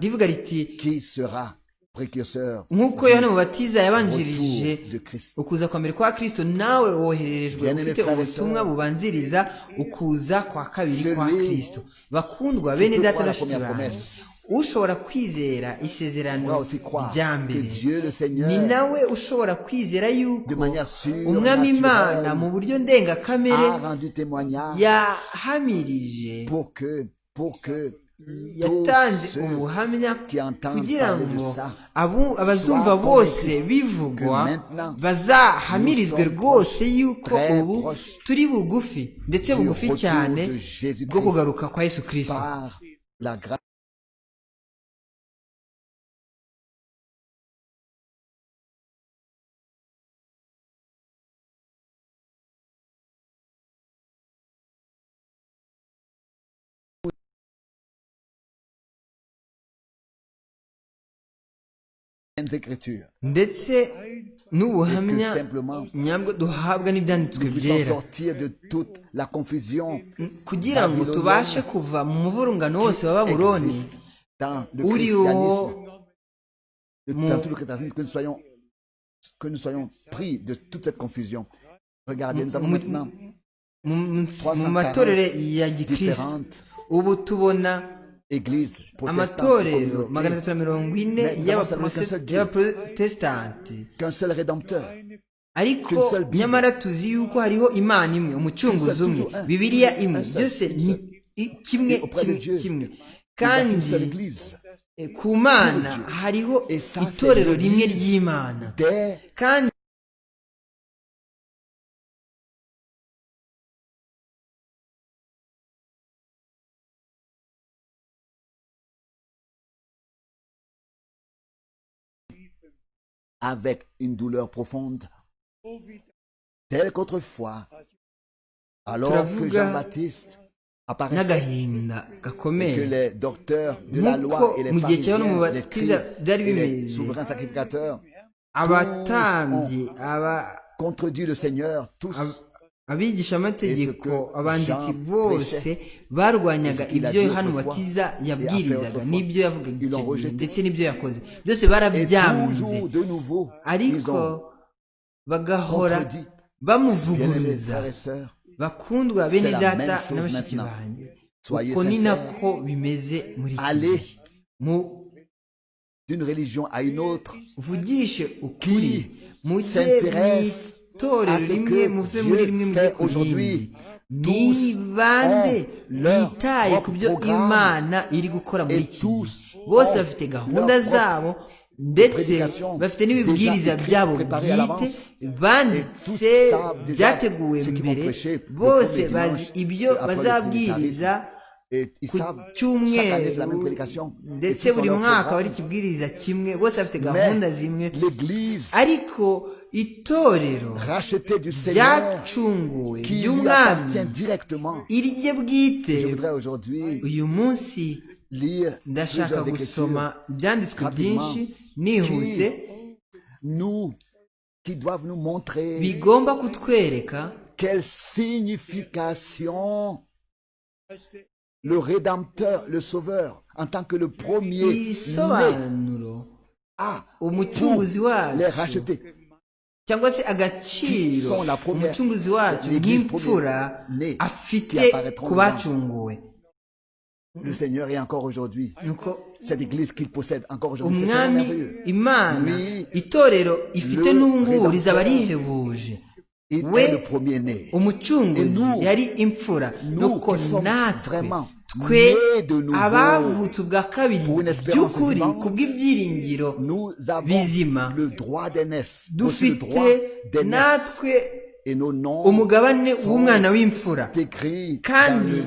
Speaker 2: rivuga riti
Speaker 3: qui sera précurseur
Speaker 2: nk'uko Yohana Umubatiza yabanjirije ukuza kwa mbere kwa Kristo, nawe wohererejwe ufite ubutumwa bubanziriza ukuza kwa kabiri kwa Kristo. Bakundwa bene data na bashiki banjye, ushobora kwizera isezerano rya mbere ni nawe ushobora kwizera yuko Umwami Imana mu buryo ndengakamere yahamirije, yatanze ubuhamya kugira ngo abazumva bose bivugwa bazahamirizwe rwose yuko ubu turi bugufi, ndetse bugufi cyane bwo kugaruka kwa Yesu Kristo. ndetse n'ubuhamya nyabwo duhabwa n'ibyanditswe byera, kugira ngo tubashe kuva mu muvurungano wose wa Babuloni uriho
Speaker 3: que nous soyons pris de toute cette confusion. Regardez, nous avons maintenant
Speaker 2: mu matorero ya Gikristo. Ubu tubona amatorero 340 y'abaprotestanti, ariko nyamara tuzi yuko hariho Imana imwe, umucunguzi umwe, Bibiliya imwe, byose ni kimwe kandi ku Mana hariho itorero rimwe ry'Imana, kandi
Speaker 3: avec une douleur profonde, telle qu'autrefois, alors que Jean-Baptiste apparaissait, et que les docteurs de la loi et les pharisiens, les scribes et les souverains sacrificateurs, contredit le Seigneur, tous.
Speaker 2: abigisha amategeko abanditsi bose barwanyaga ibyo Yohana Umubatiza yabwirizaga n'ibyo yavugaga ndetse n'ibyo yakoze, byose barabyanze, ariko bagahora bamuvuguruza. Bakundwa bene data na bashiki banjye, uko ni nako bimeze muri iki vugishe ukuri, mujye itorero rimwe muve muri rimwe mujye ku rindi, nibande bitaye ku byo Imana iri gukora muri iki gihe. Bose bafite gahunda zabo, ndetse bafite n'ibibwiriza byabo bwite banditse byateguwe mbere bose bazi ibyo bazabwiriza ku cyumweru ndetse buri mwaka bari ikibwiriza kimwe bose bafite gahunda zimwe ariko itorero ryacunguwe ry'umwami irye bwite uyu munsi ndashaka gusoma ibyanditswe byinshi nihuse bigomba kutwereka
Speaker 3: quelle signification le Rédempteur, le Sauveur, en tant que le premier a pour les racheter.
Speaker 2: cyangwa se agaciro umucunguzi wacu nk'imfura afite ku bacunguwe.
Speaker 3: Le Seigneur est encore aujourd'hui. Cette église qu'il possède encore aujourd'hui, c'est merveilleux.
Speaker 2: Imana itorero ifite n'ubungubu rizaba rihebuje. We umucunguzi yari imfura nuko natwe twe abavutse ubwa kabiri by'ukuri kubw'ibyiringiro bizima dufite natwe umugabane w'umwana w'imfura kandi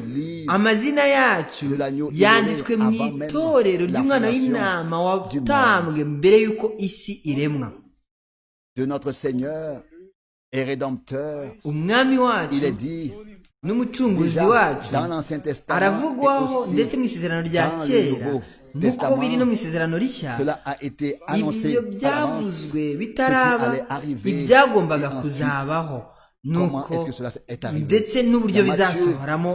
Speaker 2: amazina yacu yanditswe mu itorero ry'umwana w'intama watambwe mbere y'uko isi iremwa.
Speaker 3: De notre Seigneur et Rédempteur,
Speaker 2: il
Speaker 3: est dit
Speaker 2: n'umucunguzi wacu aravugwaho ndetse mu isezerano rya kera nk'uko biri no mu isezerano rishya. Ibyo byavuzwe bitaraba ibyagombaga kuzabaho nuko ndetse n'uburyo bizasohoramo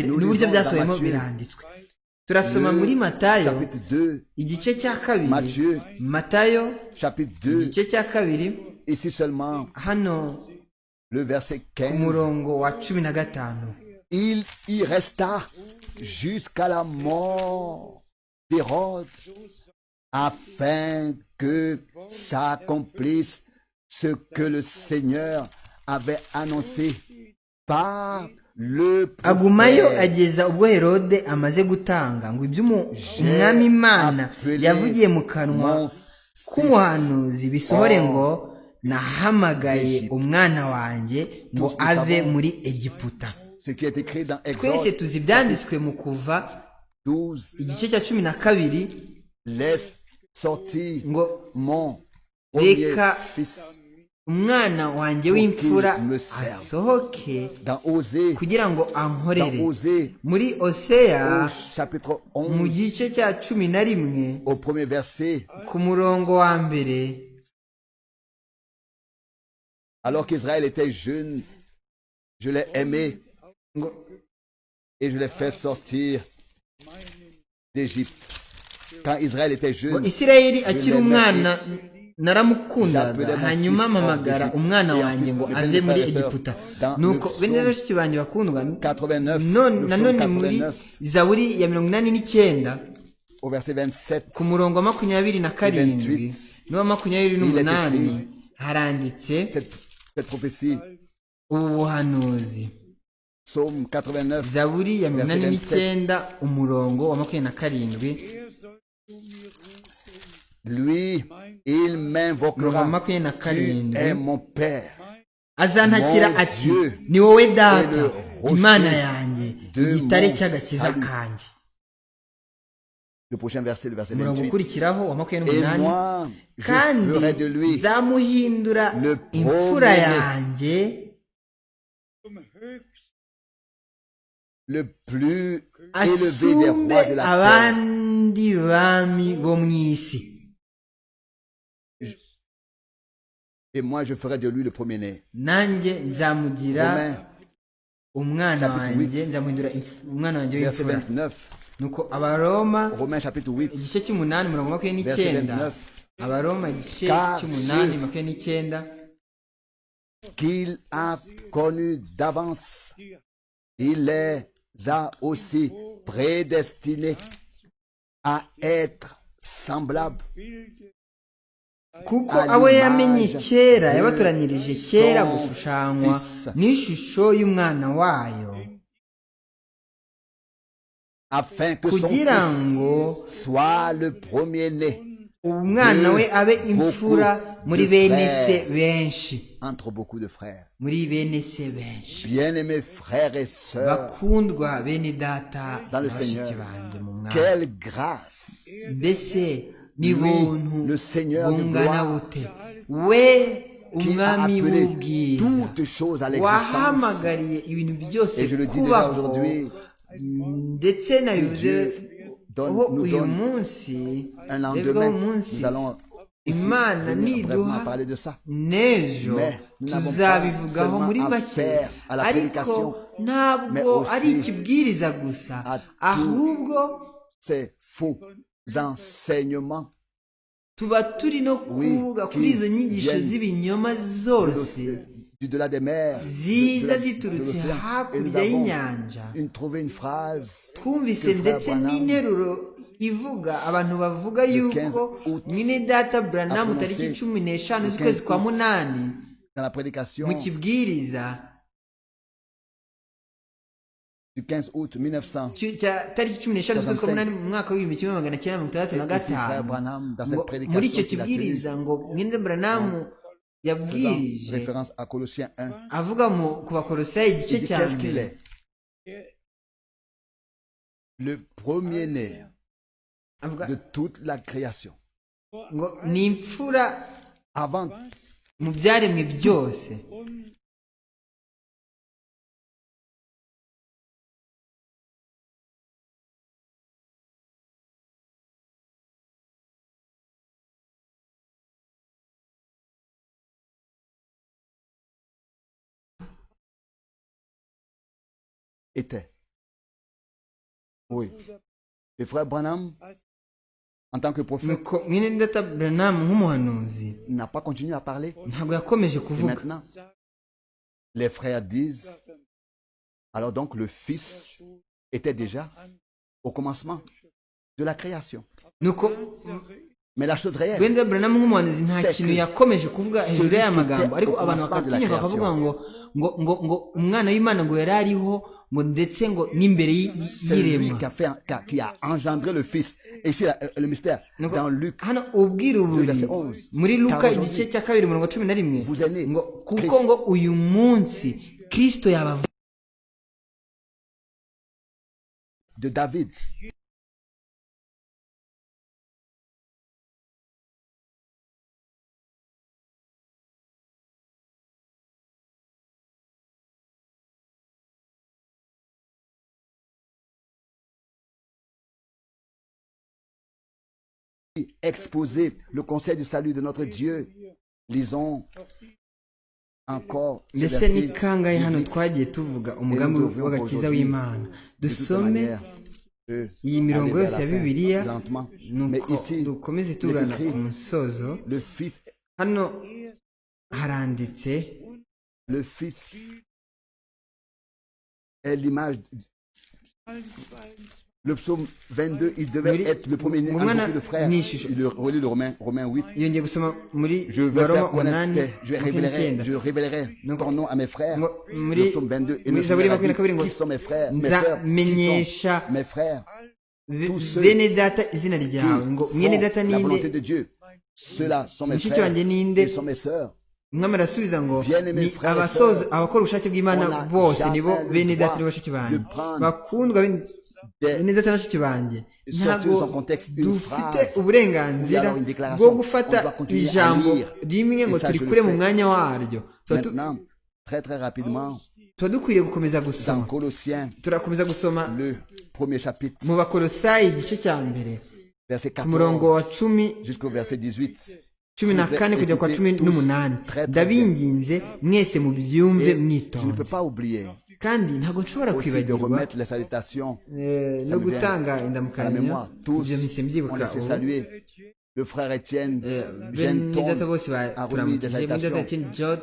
Speaker 2: n'uburyo byasohoyemo biranditswe. Turasoma muri Matayo igice cya kabiri, Matayo igice cya kabiri,
Speaker 3: ici seulement
Speaker 2: hano
Speaker 3: le verset 15.
Speaker 2: Umurongo wa 15.
Speaker 3: Il y resta jusqu'à la mort d'Hérode afin que s'accomplisse ce que le Seigneur avait annoncé par le prophète.
Speaker 2: Agumayo ageza ubwo Herode amaze gutanga ngo ibyo umwami Imana yavugiye mu kanwa k'umuhanuzi bisohore ngo nahamagaye umwana wanjye ngo ave muri Egiputa. Twese tuzi ibyanditswe mu Kuva igice cya 12 ngo reka umwana wanjye w'imfura asohoke kugira ngo ankorere. Muri Oseya mu gice cya 11 ku murongo wa mbere,
Speaker 3: alors qu'Israël était jeune, je l'ai aimé et je l'ai fait sortir d'Égypte. Quand Israël était jeune,
Speaker 2: Isirayeli akiri umwana naramukundaga hanyuma mpamagara umwana wanjye ngo ave muri Egiputa. Nuko bene bashiki banjye bakundwa, nanone muri Zaburi ya 89
Speaker 3: au verset 27
Speaker 2: ku murongo wa 27 n'uwa 28 haranditse
Speaker 3: cette prophétie.
Speaker 2: Ubu buhanuzi.
Speaker 3: Psaume 89
Speaker 2: Zaburi ya 89 umurongo wa 27.
Speaker 3: Lui, il m'invoquera, tu es mon Père.
Speaker 2: Azantakira ati ni wowe data Imana yanjye igitare cy'agakiza kanjye.
Speaker 3: Le prochain verset, le verset 28.
Speaker 2: Umurongo ukurikiraho wa 28. Kandi zamuhindura imfura yanjye
Speaker 3: le plus élevé des rois de la terre.
Speaker 2: Abandi bami bo mu isi.
Speaker 3: Et moi je ferai de lui le premier-né.
Speaker 2: Nanjye nzamugira umwana wanjye, nzamuhindura umwana wanjye w'imfura. Nuko Abaroma
Speaker 3: Romains chapitre 8
Speaker 2: igice cy'8 umurongo wa 29. Abaroma igice cy'8 29.
Speaker 3: Qu'il a connu d'avance, il les a aussi prédestinés à être semblables.
Speaker 2: Kuko abo yamenye kera yabatoranirije kera gushushanywa n'ishusho y'umwana wayo,
Speaker 3: afin que son fils soit le premier-né
Speaker 2: umwana we abe imfura muri bene se benshi
Speaker 3: entre beaucoup de frères.
Speaker 2: muri bene se benshi
Speaker 3: Bien-aimés frères et sœurs
Speaker 2: bakundwa bene data
Speaker 3: dans le
Speaker 2: bashiki
Speaker 3: Seigneur,
Speaker 2: banjye mu mwami
Speaker 3: quelle grâce!
Speaker 2: mbese ni
Speaker 3: Lui,
Speaker 2: buntu
Speaker 3: le Seigneur de
Speaker 2: bungana
Speaker 3: gloire,
Speaker 2: bute we
Speaker 3: qui a
Speaker 2: umwami
Speaker 3: appelé
Speaker 2: w'ubwiza
Speaker 3: toutes choses à l'existence.
Speaker 2: wahamagariye ibintu byose
Speaker 3: Et je le dis déjà
Speaker 2: kubaho
Speaker 3: aujourd'hui,
Speaker 2: ndetse nabivuze
Speaker 3: Dieu
Speaker 2: aho
Speaker 3: nous
Speaker 2: uyu
Speaker 3: donne
Speaker 2: munsi
Speaker 3: un
Speaker 2: rebwaho
Speaker 3: lendemain,
Speaker 2: umunsi
Speaker 3: nous allons aussi
Speaker 2: imana
Speaker 3: venir brièvement
Speaker 2: niduha
Speaker 3: parler de ça.
Speaker 2: n'ejo
Speaker 3: Mais nous n'avons
Speaker 2: tuzabivugaho
Speaker 3: pas
Speaker 2: muri
Speaker 3: seulement
Speaker 2: make
Speaker 3: affaire à la
Speaker 2: ariko
Speaker 3: prédication, mais
Speaker 2: ntabwo
Speaker 3: aussi
Speaker 2: ari ikibwiriza gusa
Speaker 3: à
Speaker 2: ahubwo
Speaker 3: Ces faux enseignements
Speaker 2: tuba turi no kuvuga kuri izo nyigisho z'ibinyoma zose
Speaker 3: du-delà des mers,
Speaker 2: ziza ziturutse hakurya y'inyanja
Speaker 3: trouvé une phrase
Speaker 2: twumvise ndetse n'interuro ivuga abantu bavuga yuko mwene data Branham tariki 15 z'ukwezi kwa munani
Speaker 3: dans la prédication
Speaker 2: mu kibwiriza
Speaker 3: du 15 août 1900
Speaker 2: tariki 15 z'ukwezi kwa munani mu mwaka w'ibihumbi kimwe magana cyenda mirongo itandatu na gatanu muri icyo kibwiriza ngo mwene Branham yabwirije
Speaker 3: référence à Colossiens 1
Speaker 2: avuga ku bakolosayi igice cya mbere
Speaker 3: le premier-né de toute la création
Speaker 2: ngo ni imfura
Speaker 3: avant
Speaker 2: mu byaremwe byose
Speaker 3: était. Oui. Et frère Branham, en tant que prophète, n'a pas continué à parler. Et maintenant, les frères disent, alors donc le Fils était déjà au commencement de la création. Mais la chose réelle,
Speaker 2: Wenda Branham nk'umuhanuzi nta kintu yakomeje kuvuga hejuru y'aya magambo ariko abantu bakatinya bakavuga ngo umwana w'Imana ngo yari ariho ngo ndetse ngo n'imbere y'iremwa
Speaker 3: qui a engendré le Fils. Et ici le mystère dans Luc
Speaker 2: hano ubwira uburi muri Luka igice cya 2:11 ngo kuko ngo uyu munsi Kristo yabavuye
Speaker 3: de David. Exposer le conseil du salut de notre Dieu. Lisons encore
Speaker 2: mbese ni kangahe hano twagiye tuvuga umugambi w'agakiza w'Imana dusome iyi mirongo yose ya Bibiliya nuko dukomeze tugana ku musozo hano haranditse
Speaker 3: le Fils est l'image. Le psaume 22, il devait être le premier-né en beaucoup de frères. Il relit le Romains 8. Je révélerai ton nom à mes frères. Le psaume 22. Et qui sont mes frères, mes sœurs, qui sont mes frères. Tous ceux qui la volonté de Dieu. Ceux-là sont mes frères. Ils sont mes sœurs.
Speaker 2: umwami arasubiza ngo ni abasoza abakora ubushake bw'Imana bose nibo bene data n'abashiki banjye bakundwa bene data n'abashiki banjye ntabwo dufite uburenganzira bwo gufata ijambo rimwe ngo turikure mu mwanya waryo tuba dukwiriye gukomeza gusoma turakomeza gusoma mu bakolosayi igice cya mbere ku murongo wa 14 kugera kwa 18 ndabinginze mwese mu byumve mwitonze kandi ntabwo nshobora kwibagirwa no gutanga indamukanyo ibyo mpise mbyibuka
Speaker 3: le frère Etienne
Speaker 2: Genton bose baturamukije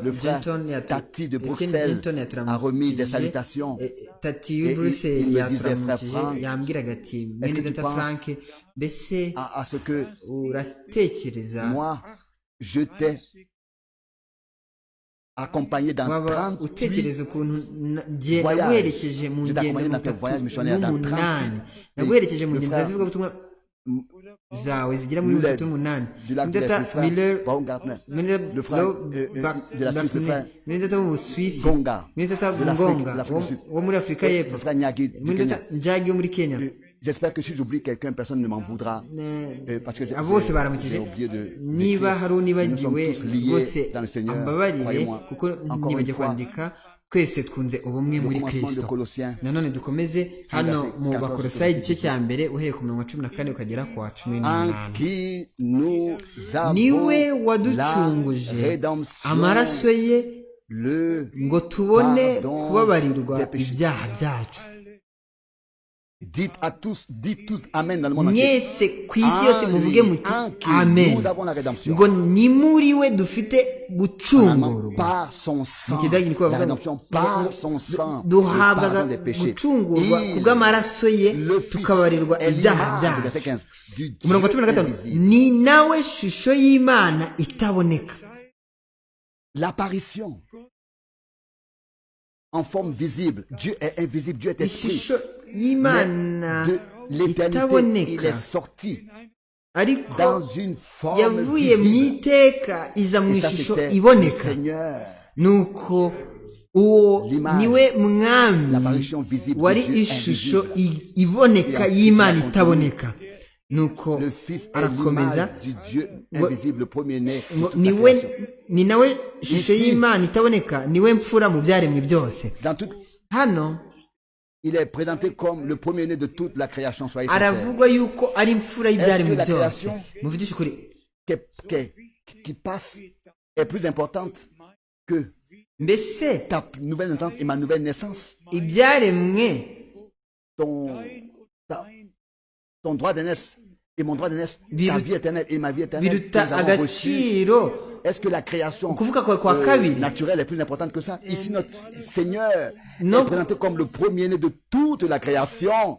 Speaker 3: le frère Tati de Bruxelles a remis des salutations
Speaker 2: Tati de Bruxelles yaturamukije yambwiraga ati mwene data Frank mbese
Speaker 3: à ce que
Speaker 2: uratekereza
Speaker 3: moi je t'ai accompagné dans 38 voyages.
Speaker 2: Je t'ai accompagné dans tes voyages missionnaires dans 38 pays. zawe zigera muri 38 Data Miller
Speaker 3: le frère de la Suisse, le frère
Speaker 2: Data mu Busuwisi
Speaker 3: Gonga,
Speaker 2: Data Gonga wo muri Afrika
Speaker 3: le
Speaker 2: y'Epfo
Speaker 3: frère Nyagi du Kenya.
Speaker 2: Njagi wo muri Kenya.
Speaker 3: J'espère que si j'oublie quelqu'un, personne ne m'en voudra. Parce que
Speaker 2: bose baramukije
Speaker 3: j'ai oublié de
Speaker 2: niba hari unibagiwe bose
Speaker 3: dans le Seigneur.
Speaker 2: ambabarire
Speaker 3: Croyez-moi.
Speaker 2: kuko
Speaker 3: Encore
Speaker 2: nibagiye
Speaker 3: une fois,
Speaker 2: kwandika twese twunze ubumwe muri
Speaker 3: commencement de
Speaker 2: Kristo.
Speaker 3: Colossiens,
Speaker 2: Nanone dukomeze hano mu Bakolosayi igice cya mbere uhereye ku mirongo 14 ukagera ku wa
Speaker 3: en
Speaker 2: 18.
Speaker 3: qui nous
Speaker 2: niwe
Speaker 3: avons la
Speaker 2: waducunguje
Speaker 3: rédemption,
Speaker 2: amaraso ye
Speaker 3: le
Speaker 2: ngo tubone
Speaker 3: pardon
Speaker 2: kubabarirwa
Speaker 3: des péchés.
Speaker 2: ibyaha byacu.
Speaker 3: dites tous Amen dans le monde entier.
Speaker 2: mwese ku isi yose muvuge muti
Speaker 3: En qui
Speaker 2: amen.
Speaker 3: nous avons la rédemption.
Speaker 2: ngo ni muri we dufite gucungurwa.
Speaker 3: Par son sang,
Speaker 2: Mu Kidage niko
Speaker 3: la
Speaker 2: bavuga
Speaker 3: rédemption par son sang, le
Speaker 2: duhabwa
Speaker 3: pardon des péchés.
Speaker 2: gucungurwa ku bw'amaraso ye
Speaker 3: Le Fils
Speaker 2: tukababarirwa
Speaker 3: est
Speaker 2: ibyaha
Speaker 3: l'image, verset
Speaker 2: byacu.
Speaker 3: 15, du Dieu
Speaker 2: umurongo wa 15
Speaker 3: invisible.
Speaker 2: ni nawe shusho y'Imana itaboneka.
Speaker 3: L'apparition en forme visible. Dieu est invisible, Dieu est esprit.
Speaker 2: ishusho
Speaker 3: Mais
Speaker 2: y'Imana
Speaker 3: de l'éternité,
Speaker 2: itaboneka
Speaker 3: il est sorti
Speaker 2: ariko
Speaker 3: dans une forme
Speaker 2: yavuye mu
Speaker 3: visible.
Speaker 2: iteka iza mu
Speaker 3: Et ça,
Speaker 2: ishusho
Speaker 3: c'était le
Speaker 2: iboneka.
Speaker 3: Seigneur.
Speaker 2: nuko uwo
Speaker 3: L'image,
Speaker 2: niwe mwami
Speaker 3: l'apparition visible
Speaker 2: wari
Speaker 3: de Dieu
Speaker 2: ishusho
Speaker 3: invisible.
Speaker 2: iboneka
Speaker 3: Et
Speaker 2: y'Imana
Speaker 3: ensuite,
Speaker 2: itaboneka. nuko
Speaker 3: Le Fils est
Speaker 2: arakomeza
Speaker 3: l'image du Dieu invisible, le premier-né de
Speaker 2: ngo
Speaker 3: toute la
Speaker 2: niwe
Speaker 3: création.
Speaker 2: ni nawe shusho
Speaker 3: Ici,
Speaker 2: y'Imana itaboneka, niwe mfura mu byaremwe byose.
Speaker 3: Dans tout,
Speaker 2: hano
Speaker 3: il est présenté comme le premier-né de toute la création. Soyez sincères.
Speaker 2: aravugwa yuko ari imfura y'ibyaremwe
Speaker 3: Est-ce que la
Speaker 2: byose.
Speaker 3: création
Speaker 2: muvugishe ukuri,
Speaker 3: qui passe est plus importante que
Speaker 2: mbese
Speaker 3: ta nouvelle naissance et ma nouvelle naissance.
Speaker 2: ibyaremwe
Speaker 3: Ton droit d'aînesse et mon droit d'aînesse, ta vie éternelle et ma vie éternelle, que
Speaker 2: biruta
Speaker 3: nous avons reçu.
Speaker 2: agaciro
Speaker 3: Est-ce que la création
Speaker 2: ukuvuka kwawe kwa kabiri
Speaker 3: naturelle est plus importante que ça? Ici, notre Seigneur
Speaker 2: Non.
Speaker 3: est présenté comme le premier-né de toute la création.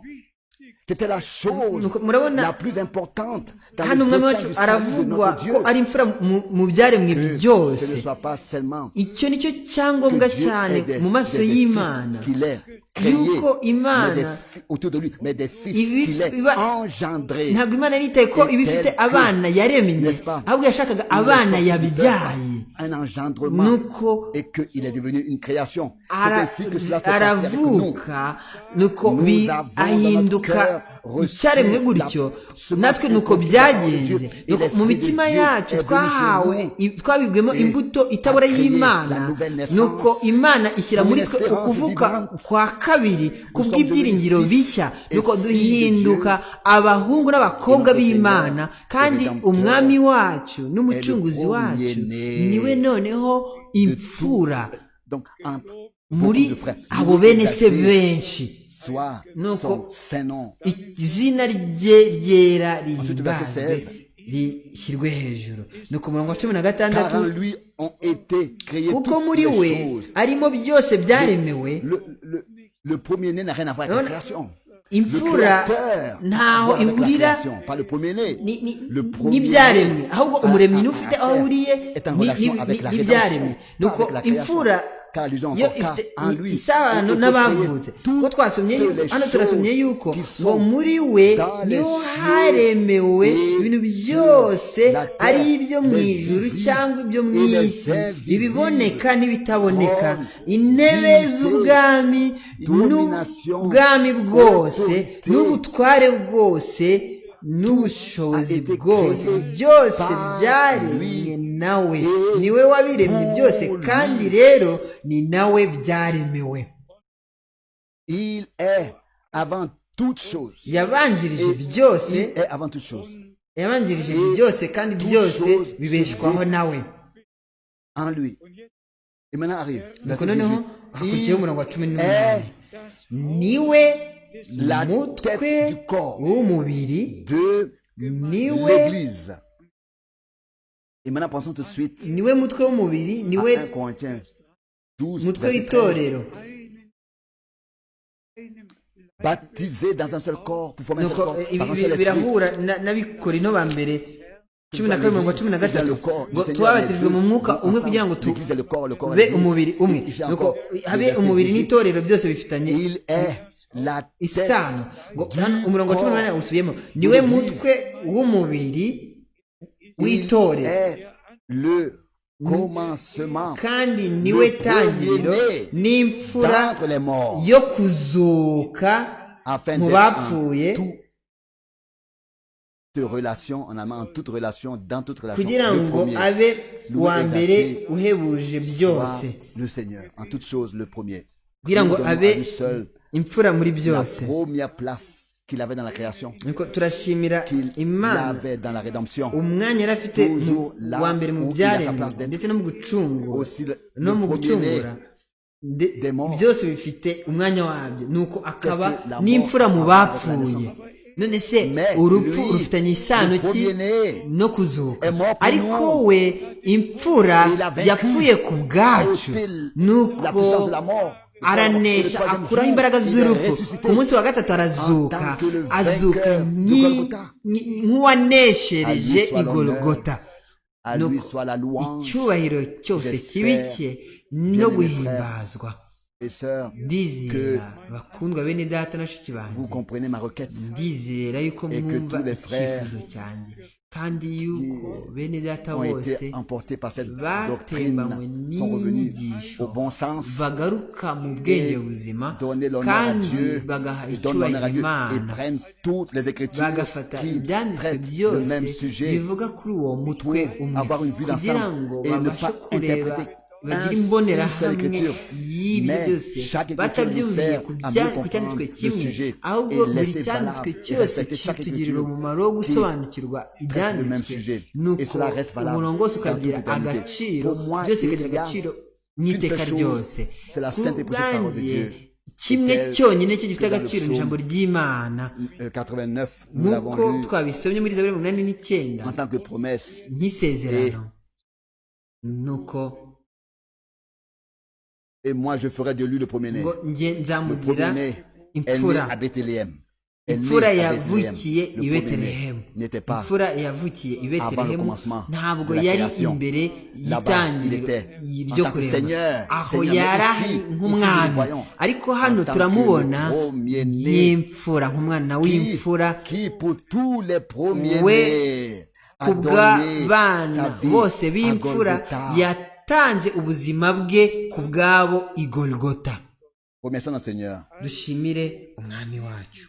Speaker 3: C'était la chose
Speaker 2: Nuko murabona
Speaker 3: la plus importante dans
Speaker 2: hano
Speaker 3: le
Speaker 2: umwami
Speaker 3: dessein
Speaker 2: wacu
Speaker 3: du salut de
Speaker 2: aravugwa
Speaker 3: notre Dieu.
Speaker 2: ko ari imfura mu byaremwe
Speaker 3: Que ce ne
Speaker 2: byose.
Speaker 3: soit pas seulement
Speaker 2: icyo nicyo cyangombwa
Speaker 3: que Dieu
Speaker 2: cyane
Speaker 3: ait des
Speaker 2: mu maso
Speaker 3: fils
Speaker 2: y'Imana,
Speaker 3: qu'il ait créés,
Speaker 2: yuko
Speaker 3: mais
Speaker 2: Imana
Speaker 3: des autour de lui, mais des fils
Speaker 2: Ibi-
Speaker 3: qu'il ait
Speaker 2: iba-
Speaker 3: engendrés.
Speaker 2: ntabwo Imana yitaye ko
Speaker 3: Et
Speaker 2: iba ifite
Speaker 3: tel que,
Speaker 2: abana yaremye,
Speaker 3: n'est-ce pas?
Speaker 2: ahubwo yashakaga
Speaker 3: Il est
Speaker 2: abana
Speaker 3: sorti
Speaker 2: yabyaye.
Speaker 3: un engendrement
Speaker 2: nuko
Speaker 3: et qu'il est devenu une création. C'est ainsi que cela s'est passé avec nous.
Speaker 2: aravuka nuko
Speaker 3: Nous avons dans notre
Speaker 2: ahinduka
Speaker 3: cœur reçu
Speaker 2: icyaremwe gutyo, natwe nuko byagenze. Nuko mu mitima yacu twahawe twabibwemo imbuto itabora y'Imana, nuko Imana ishyira muri twe ukuvuka kwa kabiri kubw'ibyiringiro bishya, nuko duhinduka abahungu n'abakobwa b'Imana, kandi umwami wacu n'umucunguzi wacu niwe noneho imfura
Speaker 3: Donc, entre
Speaker 2: muri
Speaker 3: beaucoup de frères,
Speaker 2: abo bene se benshi.
Speaker 3: soit
Speaker 2: Nuko
Speaker 3: son Saint-Nom.
Speaker 2: izina rye ryera
Speaker 3: Ensuite, verset
Speaker 2: rihimbazwe
Speaker 3: 16.
Speaker 2: rishyirwe hejuru. ni ku murongo wa cumi na
Speaker 3: Car en
Speaker 2: gatandatu
Speaker 3: lui ont été créées
Speaker 2: kuko
Speaker 3: toutes
Speaker 2: muri
Speaker 3: les
Speaker 2: we
Speaker 3: choses.
Speaker 2: arimo byose byaremewe.
Speaker 3: Le premier-né n'a rien à voir avec la création.
Speaker 2: imfura
Speaker 3: Le créateur
Speaker 2: ntaho
Speaker 3: a à voir avec la
Speaker 2: ihurira
Speaker 3: création, pas le premier-né. Le
Speaker 2: n'ibyaremwe, ahubwo umuremyi niwe ufite aho
Speaker 3: a-
Speaker 2: ahuriye
Speaker 3: est en relation avec la
Speaker 2: n'ibyaremwe.
Speaker 3: rédemption,
Speaker 2: nuko
Speaker 3: pas avec la création.
Speaker 2: imfura
Speaker 3: Car allusion
Speaker 2: yo
Speaker 3: encore, car
Speaker 2: ifite
Speaker 3: en lui
Speaker 2: isano
Speaker 3: ont été
Speaker 2: n'abavutse.
Speaker 3: créées
Speaker 2: kuko twasomye
Speaker 3: toutes les
Speaker 2: hano turasomye
Speaker 3: choses
Speaker 2: yuko
Speaker 3: qui
Speaker 2: ngo
Speaker 3: sont
Speaker 2: muri we
Speaker 3: dans les
Speaker 2: niho
Speaker 3: cieux
Speaker 2: haremewe
Speaker 3: et
Speaker 2: ibintu
Speaker 3: sur
Speaker 2: byose,
Speaker 3: la terre,
Speaker 2: ari ibyo mu
Speaker 3: les
Speaker 2: ijuru
Speaker 3: visibles
Speaker 2: cyangwa ibyo mu
Speaker 3: et les
Speaker 2: isi,
Speaker 3: invisibles,
Speaker 2: ibiboneka n'ibitaboneka,
Speaker 3: trône,
Speaker 2: intebe
Speaker 3: dignité,
Speaker 2: z'ubwami
Speaker 3: domination,
Speaker 2: n'ubwami bwose
Speaker 3: autorité,
Speaker 2: n'ubutware bwose n'ubushobozi
Speaker 3: a été
Speaker 2: bwose,
Speaker 3: créé
Speaker 2: byose
Speaker 3: par
Speaker 2: byaremwe
Speaker 3: lui
Speaker 2: nawe.
Speaker 3: et
Speaker 2: niwe wabiremye
Speaker 3: pour
Speaker 2: byose,
Speaker 3: lui.
Speaker 2: kandi rero ni nawe byaremewe.
Speaker 3: Il est avant toute chose.
Speaker 2: yabanjirije
Speaker 3: Il
Speaker 2: byose,
Speaker 3: est avant toute chose.
Speaker 2: yabanjirije
Speaker 3: Et
Speaker 2: byose, kandi
Speaker 3: toute
Speaker 2: byose
Speaker 3: chose
Speaker 2: bibeshwaho
Speaker 3: subsiste
Speaker 2: nawe.
Speaker 3: En lui. Et maintenant arrive.
Speaker 2: nuko
Speaker 3: verset
Speaker 2: noneho
Speaker 3: 18.
Speaker 2: hakurikiyeho umurongo wa cumi
Speaker 3: Il
Speaker 2: n'umunani.
Speaker 3: est
Speaker 2: niwe
Speaker 3: la
Speaker 2: mutwe
Speaker 3: tête du corps
Speaker 2: w'umubiri,
Speaker 3: de
Speaker 2: niwe
Speaker 3: l'Église. Et maintenant pensons tout de suite
Speaker 2: niwe mutwe w'umubiri,
Speaker 3: à
Speaker 2: niwe
Speaker 3: 1 Corinthiens 12,
Speaker 2: mutwe
Speaker 3: verset 13.
Speaker 2: w'itorero.
Speaker 3: Baptisés dans un seul corps pour former un seul
Speaker 2: nuko
Speaker 3: corps
Speaker 2: ibi
Speaker 3: par un seul esprit.
Speaker 2: birahura n'abikorino ba mbere 12:13 ngo twabatijwe mu mwuka umwe kugira ngo
Speaker 3: L'Église est le corps, le corps est
Speaker 2: tube
Speaker 3: l'Église.
Speaker 2: umubiri umwe.
Speaker 3: Ici
Speaker 2: nuko
Speaker 3: encore,
Speaker 2: habe
Speaker 3: verset
Speaker 2: umubiri
Speaker 3: 18.
Speaker 2: n'itorero byose bifitanye
Speaker 3: Il est
Speaker 2: isano ngo umurongo wa 18 usubiyemo niwe mutwe w'umubiri w'itorero kandi niwe tangiriro n'imfura yo kuzuka mu bapfuye kugira ngo abe uwa mbere uhebuje byose kugira ngo abe imfura muri byose
Speaker 3: qu'il avait dans la création,
Speaker 2: turashimira Imana umwanya yari afite wa mbere mu byaremwe ndetse no mu gucungura byose bifite umwanya wabyo nuko akaba n'imfura mu bapfuye none se urupfu rufitanye isano ki no kuzuka ariko we imfura yapfuye ku bwacu nuko aranesha akuraho imbaraga z'urupfu ku munsi wa gatatu azuka nk'uwaneshereje igorogota icyubahiro cyose kibi cye no guhimbazwa ndizera bakundwa bene data na bashiki banjye ndizera yuko mwumva icyifuzo cyanjye kandi yuko bene data bose batembanywe n'inyigisho bagaruka mu bwenge buzima kandi bagaha icyubahiro Imana bagafata ibyanditswe byose bivuga kuri uwo mutwe umwe kugira ngo babashe kureba bagira imbonerahamwe y'ibyo byose batabyumviye ku cyanditswe kimwe ahubwo buri cyanditswe cyose kitugirira umumaro wo gusobanukirwa ibyanditswe nuko umurongo wose ukagira agaciro byose bikagira agaciro n'iteka ryose ku bwanjye kimwe cyonyine cyo gifite agaciro ni ijambo ry'Imana nk'uko twabisomye muri Zaburi 89 nk'isezerano nuko
Speaker 3: et moi je ferai de lui le premier-né.
Speaker 2: Le premier-né est né
Speaker 3: à Bethléem.
Speaker 2: Imfura yavukiye i Betelehemu. Imfura yavukiye i Betelehemu ntabwo yari imbere y'itangiriro ryo kurema. Aho yari nk'umwana. Ariko hano turamubona y'imfura nk'umwana w'imfura we kubw'abana bose b'imfura yatanze ubuzima bwe ku bwabo i Golgota. Dushimire umwami wacu.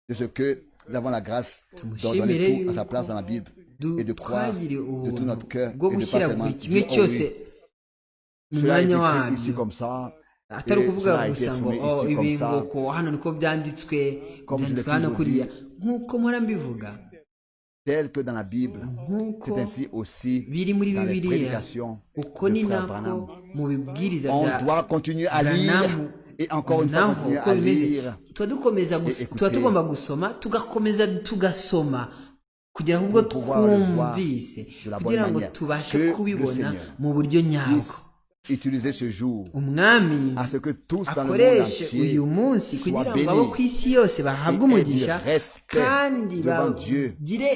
Speaker 3: De ce que nous avons la grâce d'ordonner tout à sa place dans la Bible et de croire de tout notre cœur et de pas seulement dire oh oui, cela a été écrit ici comme ça,
Speaker 2: atari ukuvuga gusa ngo ibi ngo hano niko byanditswe hano kuriya nk'uko mpora mbivuga
Speaker 3: tel que dans la Bible, c'est ainsi aussi dans les prédications de Frère Branham. On doit continuer à lire et encore une fois continuer à lire.
Speaker 2: Tuba tugomba gusoma tugakomeza tugasoma kugira ngo twumvise kugira ngo tubashe kubibona mu buryo nyabwo.
Speaker 3: Utiliser ce jour
Speaker 2: umwami
Speaker 3: à ce que tous dans le monde entier
Speaker 2: uyu munsi kugira ngo abo ku isi yose bahabwe umugisha kandi bagire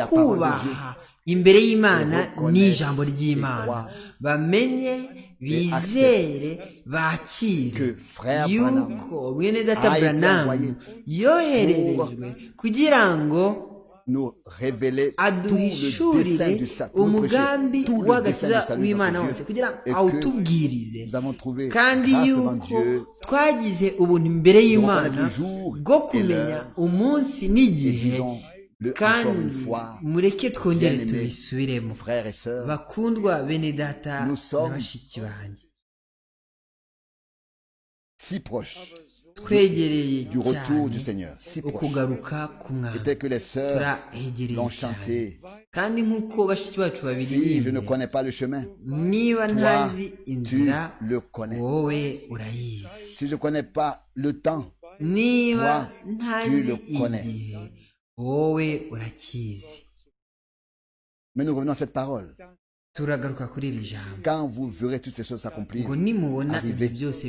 Speaker 2: kubaha imbere y'Imana n'ijambo ry'Imana bamenye bizere bakire yuko mwene data Branham yohererejwe kugira ngo aduhishurire umugambi w'agakiza w'Imana wose kugira ngo awutubwirize kandi yuko twagize ubuntu imbere y'Imana bwo kumenya umunsi n'igihe kandi mureke twongere tubisubiremo bakundwa bene data na bashiki banjye
Speaker 3: si proche
Speaker 2: twegereye
Speaker 3: du retour du Seigneur, si
Speaker 2: ukugaruka k'umwami
Speaker 3: était que les sœurs l'ont chanté.
Speaker 2: kandi nk'uko bashiki bacu babiri
Speaker 3: Si je ne connais pas le chemin,
Speaker 2: niba ntazi inzira
Speaker 3: le connais.
Speaker 2: wowe urayizi
Speaker 3: Si je ne connais pas le temps,
Speaker 2: niba ntazi igihe wowe urakizi.
Speaker 3: Mais nous revenons à cette parole.
Speaker 2: turagaruka kuri iri jambo
Speaker 3: Quand vous verrez toutes ces choses s'accomplir,
Speaker 2: ngo nimubona ibyo
Speaker 3: arrivez,
Speaker 2: byose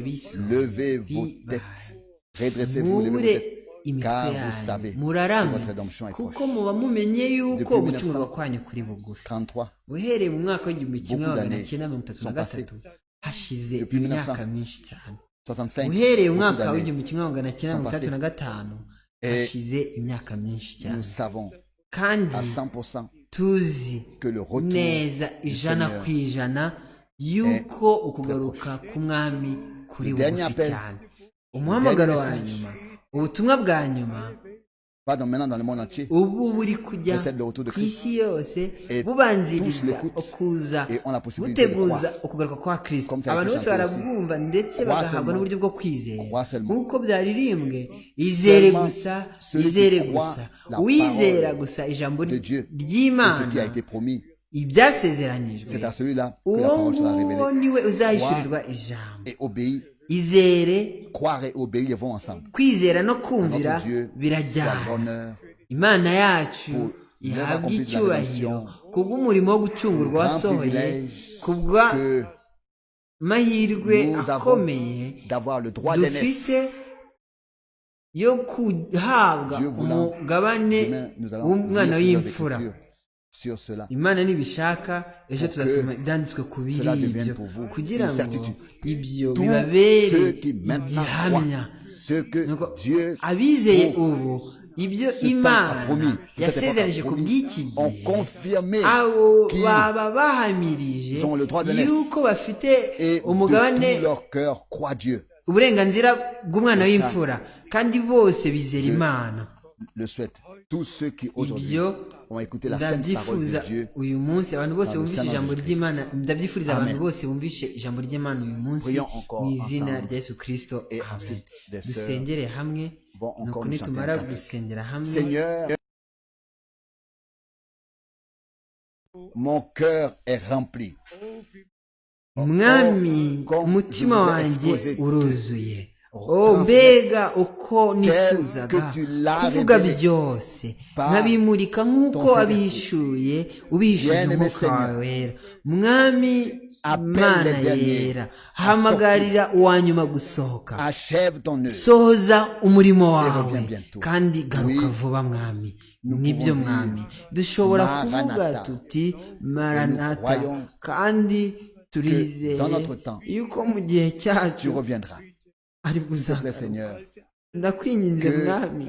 Speaker 3: levez vos têtes, redressez-vous, levez vos têtes, car vous savez que votre rédemption est proche.
Speaker 2: kuko muba mumenye yuko gucungurwa kwanyu kuri bugufi.
Speaker 3: 33,
Speaker 2: uhereye mu mwaka w'igihumbi kimwe magana cyenda mirongo itatu na gatatu hashize imyaka myinshi cyane
Speaker 3: 65.
Speaker 2: uhereye umwaka w'igihumbi kimwe magana cyenda mirongo itandatu na gatanu hashize imyaka myinshi cyane.
Speaker 3: Nous savons
Speaker 2: kandi
Speaker 3: à 100%
Speaker 2: tuzi
Speaker 3: que le retour
Speaker 2: neza ijana ku ijana yuko ukugaruka k'umwami kuri bugufi cyane. umuhamagaro wa nyuma, ubutumwa bwa nyuma ubu buri kujya ku isi yose bubanziriza ukuza guteguza ukugaruka kwa Kristo. abantu bose barabwumva ndetse bagahabwa n'uburyo bwo kwizera nk'uko byaririmbwe, izere gusa, izere gusa, uwizera gusa ijambo ry'Imana ibyasezeranijwe, uwo niwe uzahishurirwa ijambo. izere, kwizera no kumvira birajyana. Imana yacu ihabwa icyubahiro kubw'umurimo wo gucungurwa wasohoye, kubw'amahirwe akomeye dufite yo guhabwa umugabane w'umwana w'imfura. Imana nibishaka ejo tuzasoma ibyanditswe ku biri ibyo kugira ngo ibyo bibabere igihamya. Abizeye ubu ibyo Imana yasezeranije ku bw'iki gihe, abo baba bahamirije yuko bafite umugabane, uburenganzira bw'umwana w'imfura, kandi bose bizera Imana. ibyo ndabyifuza uyu munsi abantu bose bumvishe ijambo ry'Imana, ndabyifuriza abantu bose bumvishe ijambo ry'Imana uyu munsi mu izina rya Yesu Kristo, amen. Dusengere hamwe, nuko nitumara gusengera hamwe.
Speaker 3: Mon cœur est rempli.
Speaker 2: Mwami, umutima wanjye uruzuye. Mbega uko nifuzaga kuvuga byose nkabimurika nk'uko wabihishuye ubihishuje umwuka wawe wera. Mwami Mana yera, hamagarira uwanyuma gusohoka, sohoza umurimo wawe kandi garuka vuba. Mwami, nibyo Mwami, dushobora kuvuga tuti Maranatha, kandi turizeye yuko mu gihe cyacu ari buzagaruka. Ndakwinginze Mwami,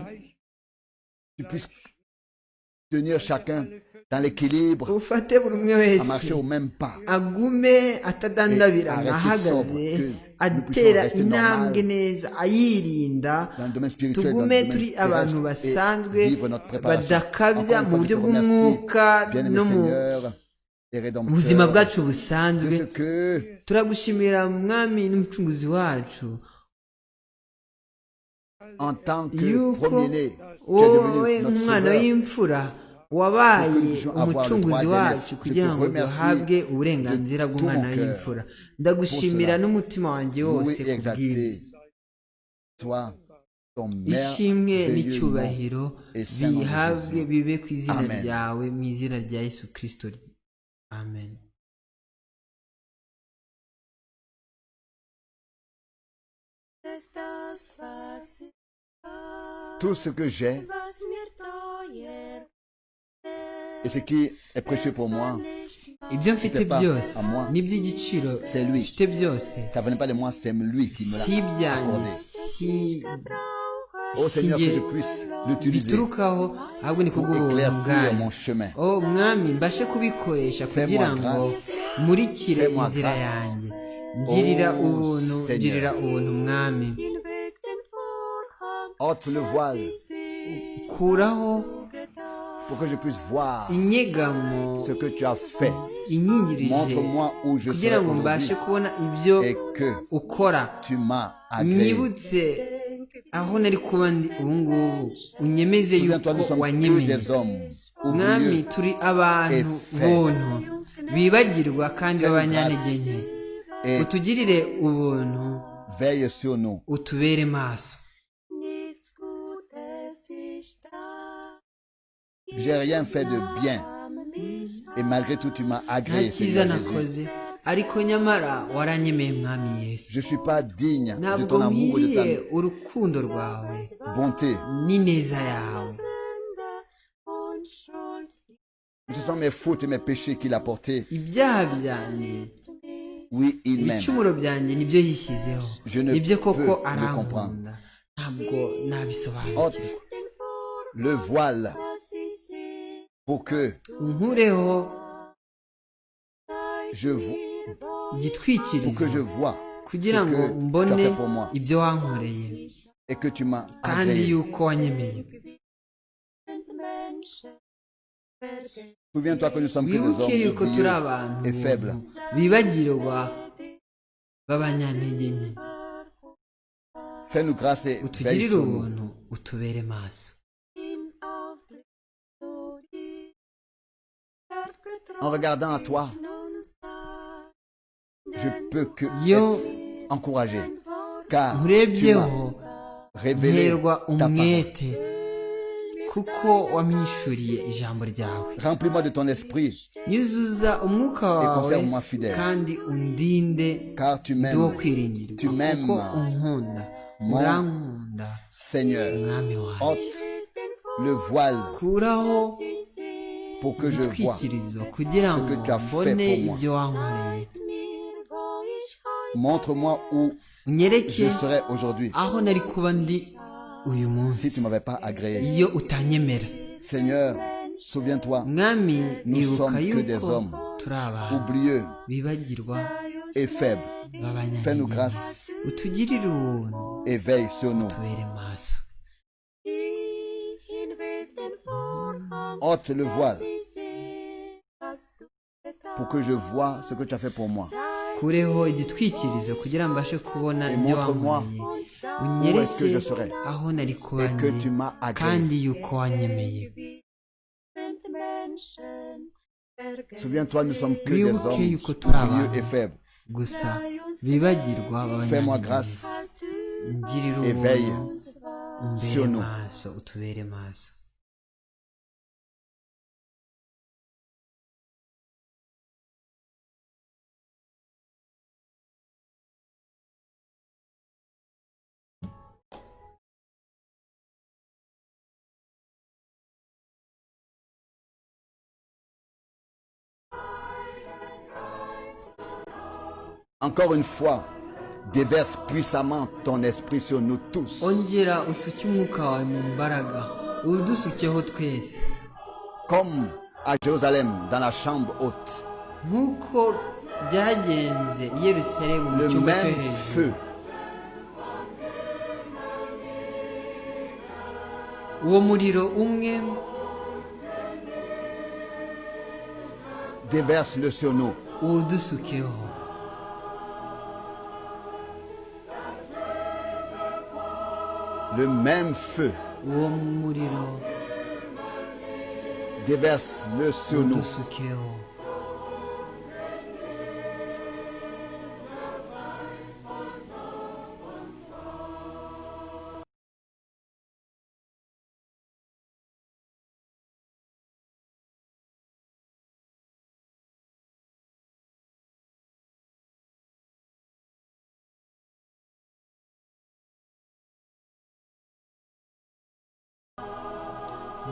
Speaker 3: tu puisses tenir chacun dans l'équilibre,
Speaker 2: ufate buri umwe wese agume atadandabirana, ahagaze atera intambwe neza, ayirinda. Tugume turi abantu basanzwe badakabya mu buryo bw'umwuka no mu buzima bwacu busanzwe. Turagushimira Mwami n'umucunguzi wacu yuko wowe nk'umwana w'imfura wabaye umucunguzi wacu kugira ngo duhabwe uburenganzira bw'umwana w'imfura. Ndagushimira n'umutima wanjye wose kubw'ibyo. Ishimwe n'icyubahiro bihabwe bibe ku izina ryawe, mu izina rya Yesu Kristo, amen.
Speaker 3: Tout ce que j'ai et ce qui est précieux pour moi,
Speaker 2: ibyo mfite byose n'iby'igiciro mfite byose,
Speaker 3: ça venait pas de moi, c'est lui qui me l'a accordé. Oh Seigneur, que je puisse l'utiliser
Speaker 2: biturukaho ahubwo ni kubw'ubuntu bwawe. Mwami, mbashe kubikoresha kugira ngo murikire inzira yanjye. Ngirira ubuntu, ngirira ubuntu Mwami.
Speaker 3: Ôte le voile
Speaker 2: kuraho
Speaker 3: pour que je puisse voir
Speaker 2: inyegamo
Speaker 3: ce que tu as fait. Montre-moi où je suis aujourd'hui et que tu m'as agréé.
Speaker 2: Nyibutse aho nari kuba ndi ubu ngubu, unyemeze yuko wanyemeye. Mwami, turi abantu buntu bibagirwa kandi b'abanyantege nke, utugirire ubuntu,
Speaker 3: veille sur nous,
Speaker 2: utubere maso.
Speaker 3: J'ai rien fait de bien et malgré tout tu m'as agréé, Seigneur Jésus.
Speaker 2: Ariko nyamara waranyemeye Mwami Yesu.
Speaker 3: Je suis pas digne de ton amour et de ta
Speaker 2: urukundo rwawe,
Speaker 3: bonté.
Speaker 2: n'ineza yawe.
Speaker 3: Ce sont mes fautes et mes péchés qu'il a portés.
Speaker 2: Ibyaha byanjye
Speaker 3: Oui, il m'aime.
Speaker 2: ibicumuro byanjye nibyo yishyizeho.
Speaker 3: Je ne
Speaker 2: nibyo koko
Speaker 3: peux le
Speaker 2: arankunda.
Speaker 3: comprendre.
Speaker 2: Ntabwo nabisobanukirwa.
Speaker 3: Ôte le voile pour que
Speaker 2: unkureho
Speaker 3: je vois, pour que je
Speaker 2: igitwikirizo
Speaker 3: vois ce
Speaker 2: kugira ngo
Speaker 3: que tu as
Speaker 2: mbone
Speaker 3: fait pour moi
Speaker 2: ibyo wankoreye
Speaker 3: et que tu m'as
Speaker 2: kandi
Speaker 3: agréé.
Speaker 2: yuko wanyemeye.
Speaker 3: Souviens-toi que nous sommes que des
Speaker 2: wibuke yuko
Speaker 3: hommes
Speaker 2: turi
Speaker 3: oublieux
Speaker 2: abantu
Speaker 3: et faibles.
Speaker 2: bibagirwa b'abanyantege nke.
Speaker 3: Fais-nous grâce et veille
Speaker 2: utugirire
Speaker 3: sur nous.
Speaker 2: ubuntu utubere maso.
Speaker 3: En regardant à toi, je peux que
Speaker 2: Yo
Speaker 3: être encouragé, car tu m'as
Speaker 2: nkurebyeho
Speaker 3: révélé
Speaker 2: nterwa
Speaker 3: ta parole.
Speaker 2: umwete kuko wamwishuriye ijambo ryawe.
Speaker 3: Remplis-moi de ton esprit,
Speaker 2: nyuzuza umwuka
Speaker 3: et
Speaker 2: wawe
Speaker 3: conserve-moi fidèle,
Speaker 2: kandi undinde
Speaker 3: car tu
Speaker 2: ndi wo
Speaker 3: m'aimes, tu
Speaker 2: kwiringirwa
Speaker 3: m'aimes,
Speaker 2: kuko unkunda
Speaker 3: mon
Speaker 2: urankunda
Speaker 3: Seigneur.
Speaker 2: mwami wanjye.
Speaker 3: Ôte le voile
Speaker 2: kuraho
Speaker 3: pour que je vois
Speaker 2: igitwikirizo kugira
Speaker 3: ce
Speaker 2: ngo
Speaker 3: que tu as fait
Speaker 2: mbone
Speaker 3: pour moi.
Speaker 2: ibyo wankoreye.
Speaker 3: Montre-moi où
Speaker 2: unyereke
Speaker 3: je serais aujourd'hui
Speaker 2: aho nari kuba ndi uyu
Speaker 3: si
Speaker 2: munsi
Speaker 3: tu ne m'avais pas agréé.
Speaker 2: iyo utanyemera.
Speaker 3: Seigneur, souviens-toi,
Speaker 2: mwami
Speaker 3: nous sommes
Speaker 2: ibuka
Speaker 3: que des
Speaker 2: yuko
Speaker 3: hommes
Speaker 2: turi abantu
Speaker 3: oublieux
Speaker 2: bibagirwa
Speaker 3: et faibles. Fais-nous
Speaker 2: b'abanyantege.
Speaker 3: grâce
Speaker 2: utugirire ubuntu
Speaker 3: et veille sur nous.
Speaker 2: tubere maso.
Speaker 3: Ôte le voile pour que je vois ce que tu as fait pour moi.
Speaker 2: kureho igitwikirizo kugira ngo mbashe kubona
Speaker 3: Et
Speaker 2: ibyo
Speaker 3: montre-moi
Speaker 2: wankoreye.
Speaker 3: où est-ce que je
Speaker 2: unyereke
Speaker 3: serai
Speaker 2: aho nari kuba
Speaker 3: et que
Speaker 2: ndi
Speaker 3: tu m'as agréé.
Speaker 2: kandi yuko wanyemeye.
Speaker 3: Souviens-toi, nous sommes que des
Speaker 2: wibuke
Speaker 3: hommes
Speaker 2: yuko turi
Speaker 3: oublieux et
Speaker 2: abantu
Speaker 3: faibles.
Speaker 2: gusa bibagirwa
Speaker 3: Fais-moi
Speaker 2: b'abanyantege.
Speaker 3: grâce
Speaker 2: ngirira
Speaker 3: et veille
Speaker 2: ubuntu
Speaker 3: sur
Speaker 2: umbere
Speaker 3: nous.
Speaker 2: maso utubere maso.
Speaker 3: Encore une fois, déverse puissamment ton esprit sur nous tous.
Speaker 2: ongera usuke umwuka wawe mu mbaraga udusukeho twese
Speaker 3: Comme à Jérusalem, dans la chambre haute.
Speaker 2: nk'uko byagenze i Yerusalemu mu
Speaker 3: Le
Speaker 2: cyumba cyo
Speaker 3: même
Speaker 2: hejuru.
Speaker 3: feu
Speaker 2: uwo muriro umwe
Speaker 3: déverse-le sur nous.
Speaker 2: uwudusukeho.
Speaker 3: Le même feu
Speaker 2: uwo muriro
Speaker 3: déverse-le sur nous.
Speaker 2: uwudusukeho.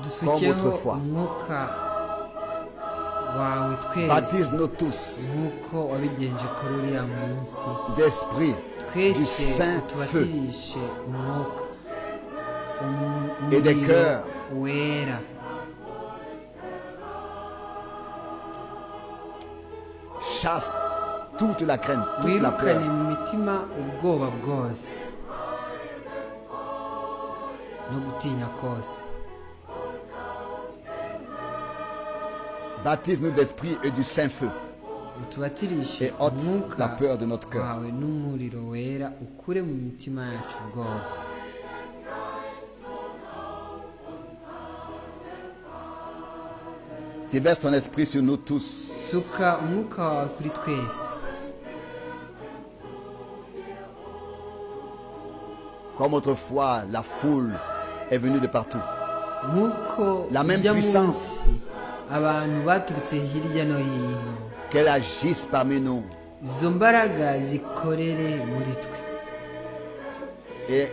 Speaker 2: dusukeho umwuka wawe twese
Speaker 3: Baptise-nous tous
Speaker 2: nk'uko wabigenje kuri uriya munsi.
Speaker 3: d'esprit du
Speaker 2: twese
Speaker 3: saint feu
Speaker 2: utubatirishe umwuka
Speaker 3: et des
Speaker 2: umuriro
Speaker 3: cœurs
Speaker 2: wera.
Speaker 3: chasse toute la crainte, toute la
Speaker 2: wirukane
Speaker 3: peur.
Speaker 2: mu mitima ubwoba bwose no gutinya kose.
Speaker 3: Baptise-nous d'esprit et du saint feu
Speaker 2: utubatirishe
Speaker 3: et ôte
Speaker 2: umwuka
Speaker 3: la peur de notre cœur.
Speaker 2: wawe n'umuriro wera ukure mu mitima yacu ubwoba.
Speaker 3: Déverse ton esprit sur nous tous.
Speaker 2: suka umwuka wawe kuri twese
Speaker 3: Comme autrefois, la foule est venue de partout.
Speaker 2: nk'uko
Speaker 3: La même
Speaker 2: ujya
Speaker 3: puissance.
Speaker 2: munsi abantu baturutse hirya no hino.
Speaker 3: Qu'elle agisse parmi nous
Speaker 2: izo mbaraga zikorere muri twe
Speaker 3: et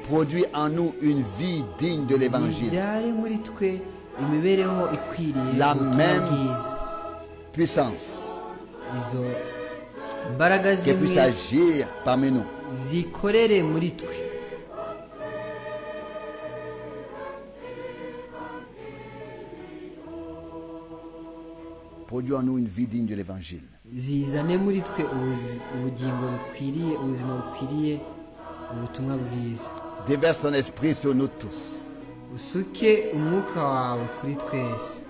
Speaker 3: produit en nous une vie digne de l'évangile.
Speaker 2: zibyare muri twe imibereho ikwiriye
Speaker 3: La
Speaker 2: ubutumwa
Speaker 3: même
Speaker 2: bwiza.
Speaker 3: puissance
Speaker 2: izo imbaraga
Speaker 3: qu'elle puisse
Speaker 2: zimwe
Speaker 3: agir parmi nous.
Speaker 2: zikorere muri twe.
Speaker 3: Produis en nous une vie digne de l'évangile.
Speaker 2: Zizane muri twe ubugingo bukwiriye, ubuzima bukwiriye ubutumwa bwiza.
Speaker 3: Déverse ton esprit sur nous tous.
Speaker 2: Usuke umwuka wawe kuri twese.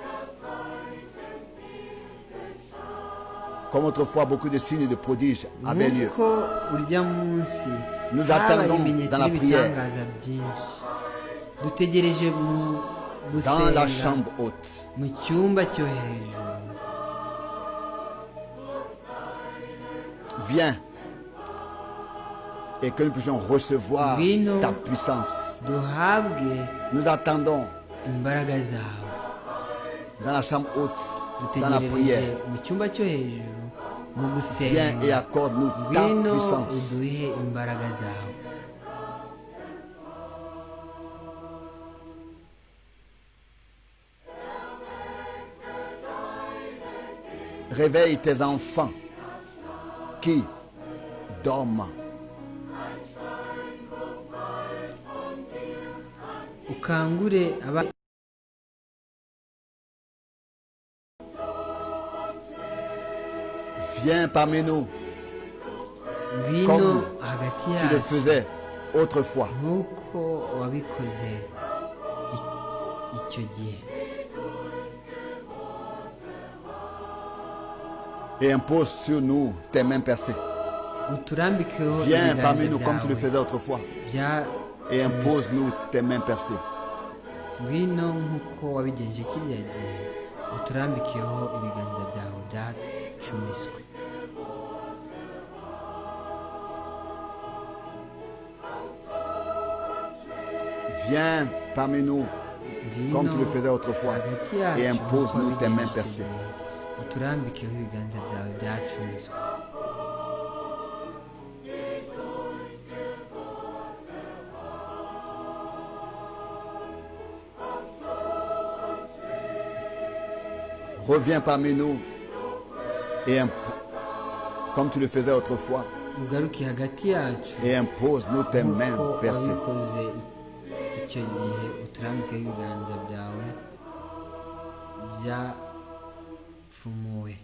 Speaker 3: Comme autrefois, beaucoup de signes et de prodiges avaient lieu.
Speaker 2: Nuko urya munsi
Speaker 3: Nous attendons
Speaker 2: ibimenyetso
Speaker 3: dans la prière,
Speaker 2: n'ibitangaza byinshi. Dutegereje mu
Speaker 3: dans la
Speaker 2: gusenga
Speaker 3: chambre haute.
Speaker 2: mu cyumba cyo hejuru.
Speaker 3: Viens et que nous puissions recevoir
Speaker 2: Ngwino
Speaker 3: ta puissance.
Speaker 2: duhabwe
Speaker 3: Nous attendons
Speaker 2: imbaraga zawe.
Speaker 3: dans la chambre haute, dans la prière.
Speaker 2: Dutegereje mu cyumba cyo hejuru mu
Speaker 3: Viens et
Speaker 2: gusenga.
Speaker 3: accorde-nous ta
Speaker 2: Ngwino
Speaker 3: puissance.
Speaker 2: uduhe imbaraga zawe.
Speaker 3: Réveille tes enfants qui dorment.
Speaker 2: Ukangure
Speaker 3: Viens parmi nous
Speaker 2: ngwino
Speaker 3: comme
Speaker 2: hagati
Speaker 3: tu le
Speaker 2: yacu
Speaker 3: faisais autrefois.
Speaker 2: nk'uko wabikoze icyo gihe.
Speaker 3: Et impose sur nous tes mains percées.
Speaker 2: Uturambikeho
Speaker 3: Viens parmi
Speaker 2: ibiganza
Speaker 3: nous comme tu le
Speaker 2: byawe
Speaker 3: faisais autrefois.
Speaker 2: bya
Speaker 3: Et impose-nous tes mains percées.
Speaker 2: ngwino nk'uko wabigenje kiriya gihe, uturambikeho ibiganza byawe byacumiswe.
Speaker 3: Viens parmi nous comme tu le faisais autrefois.
Speaker 2: hagati
Speaker 3: Et
Speaker 2: yacu
Speaker 3: impose-nous
Speaker 2: nk'uko
Speaker 3: tes mains
Speaker 2: wabigenje icyo
Speaker 3: percées.
Speaker 2: gihe, uturambikeho ibiganza byawe byacumiswe.
Speaker 3: Reviens parmi nous et comme tu le faisais autrefois.
Speaker 2: Ugaruke hagati yacu
Speaker 3: Et impose-nous tes mains
Speaker 2: nk'uko
Speaker 3: percées.
Speaker 2: wabikoze icyo gihe, uturambikeho ibiganza byawe byapfumuwe.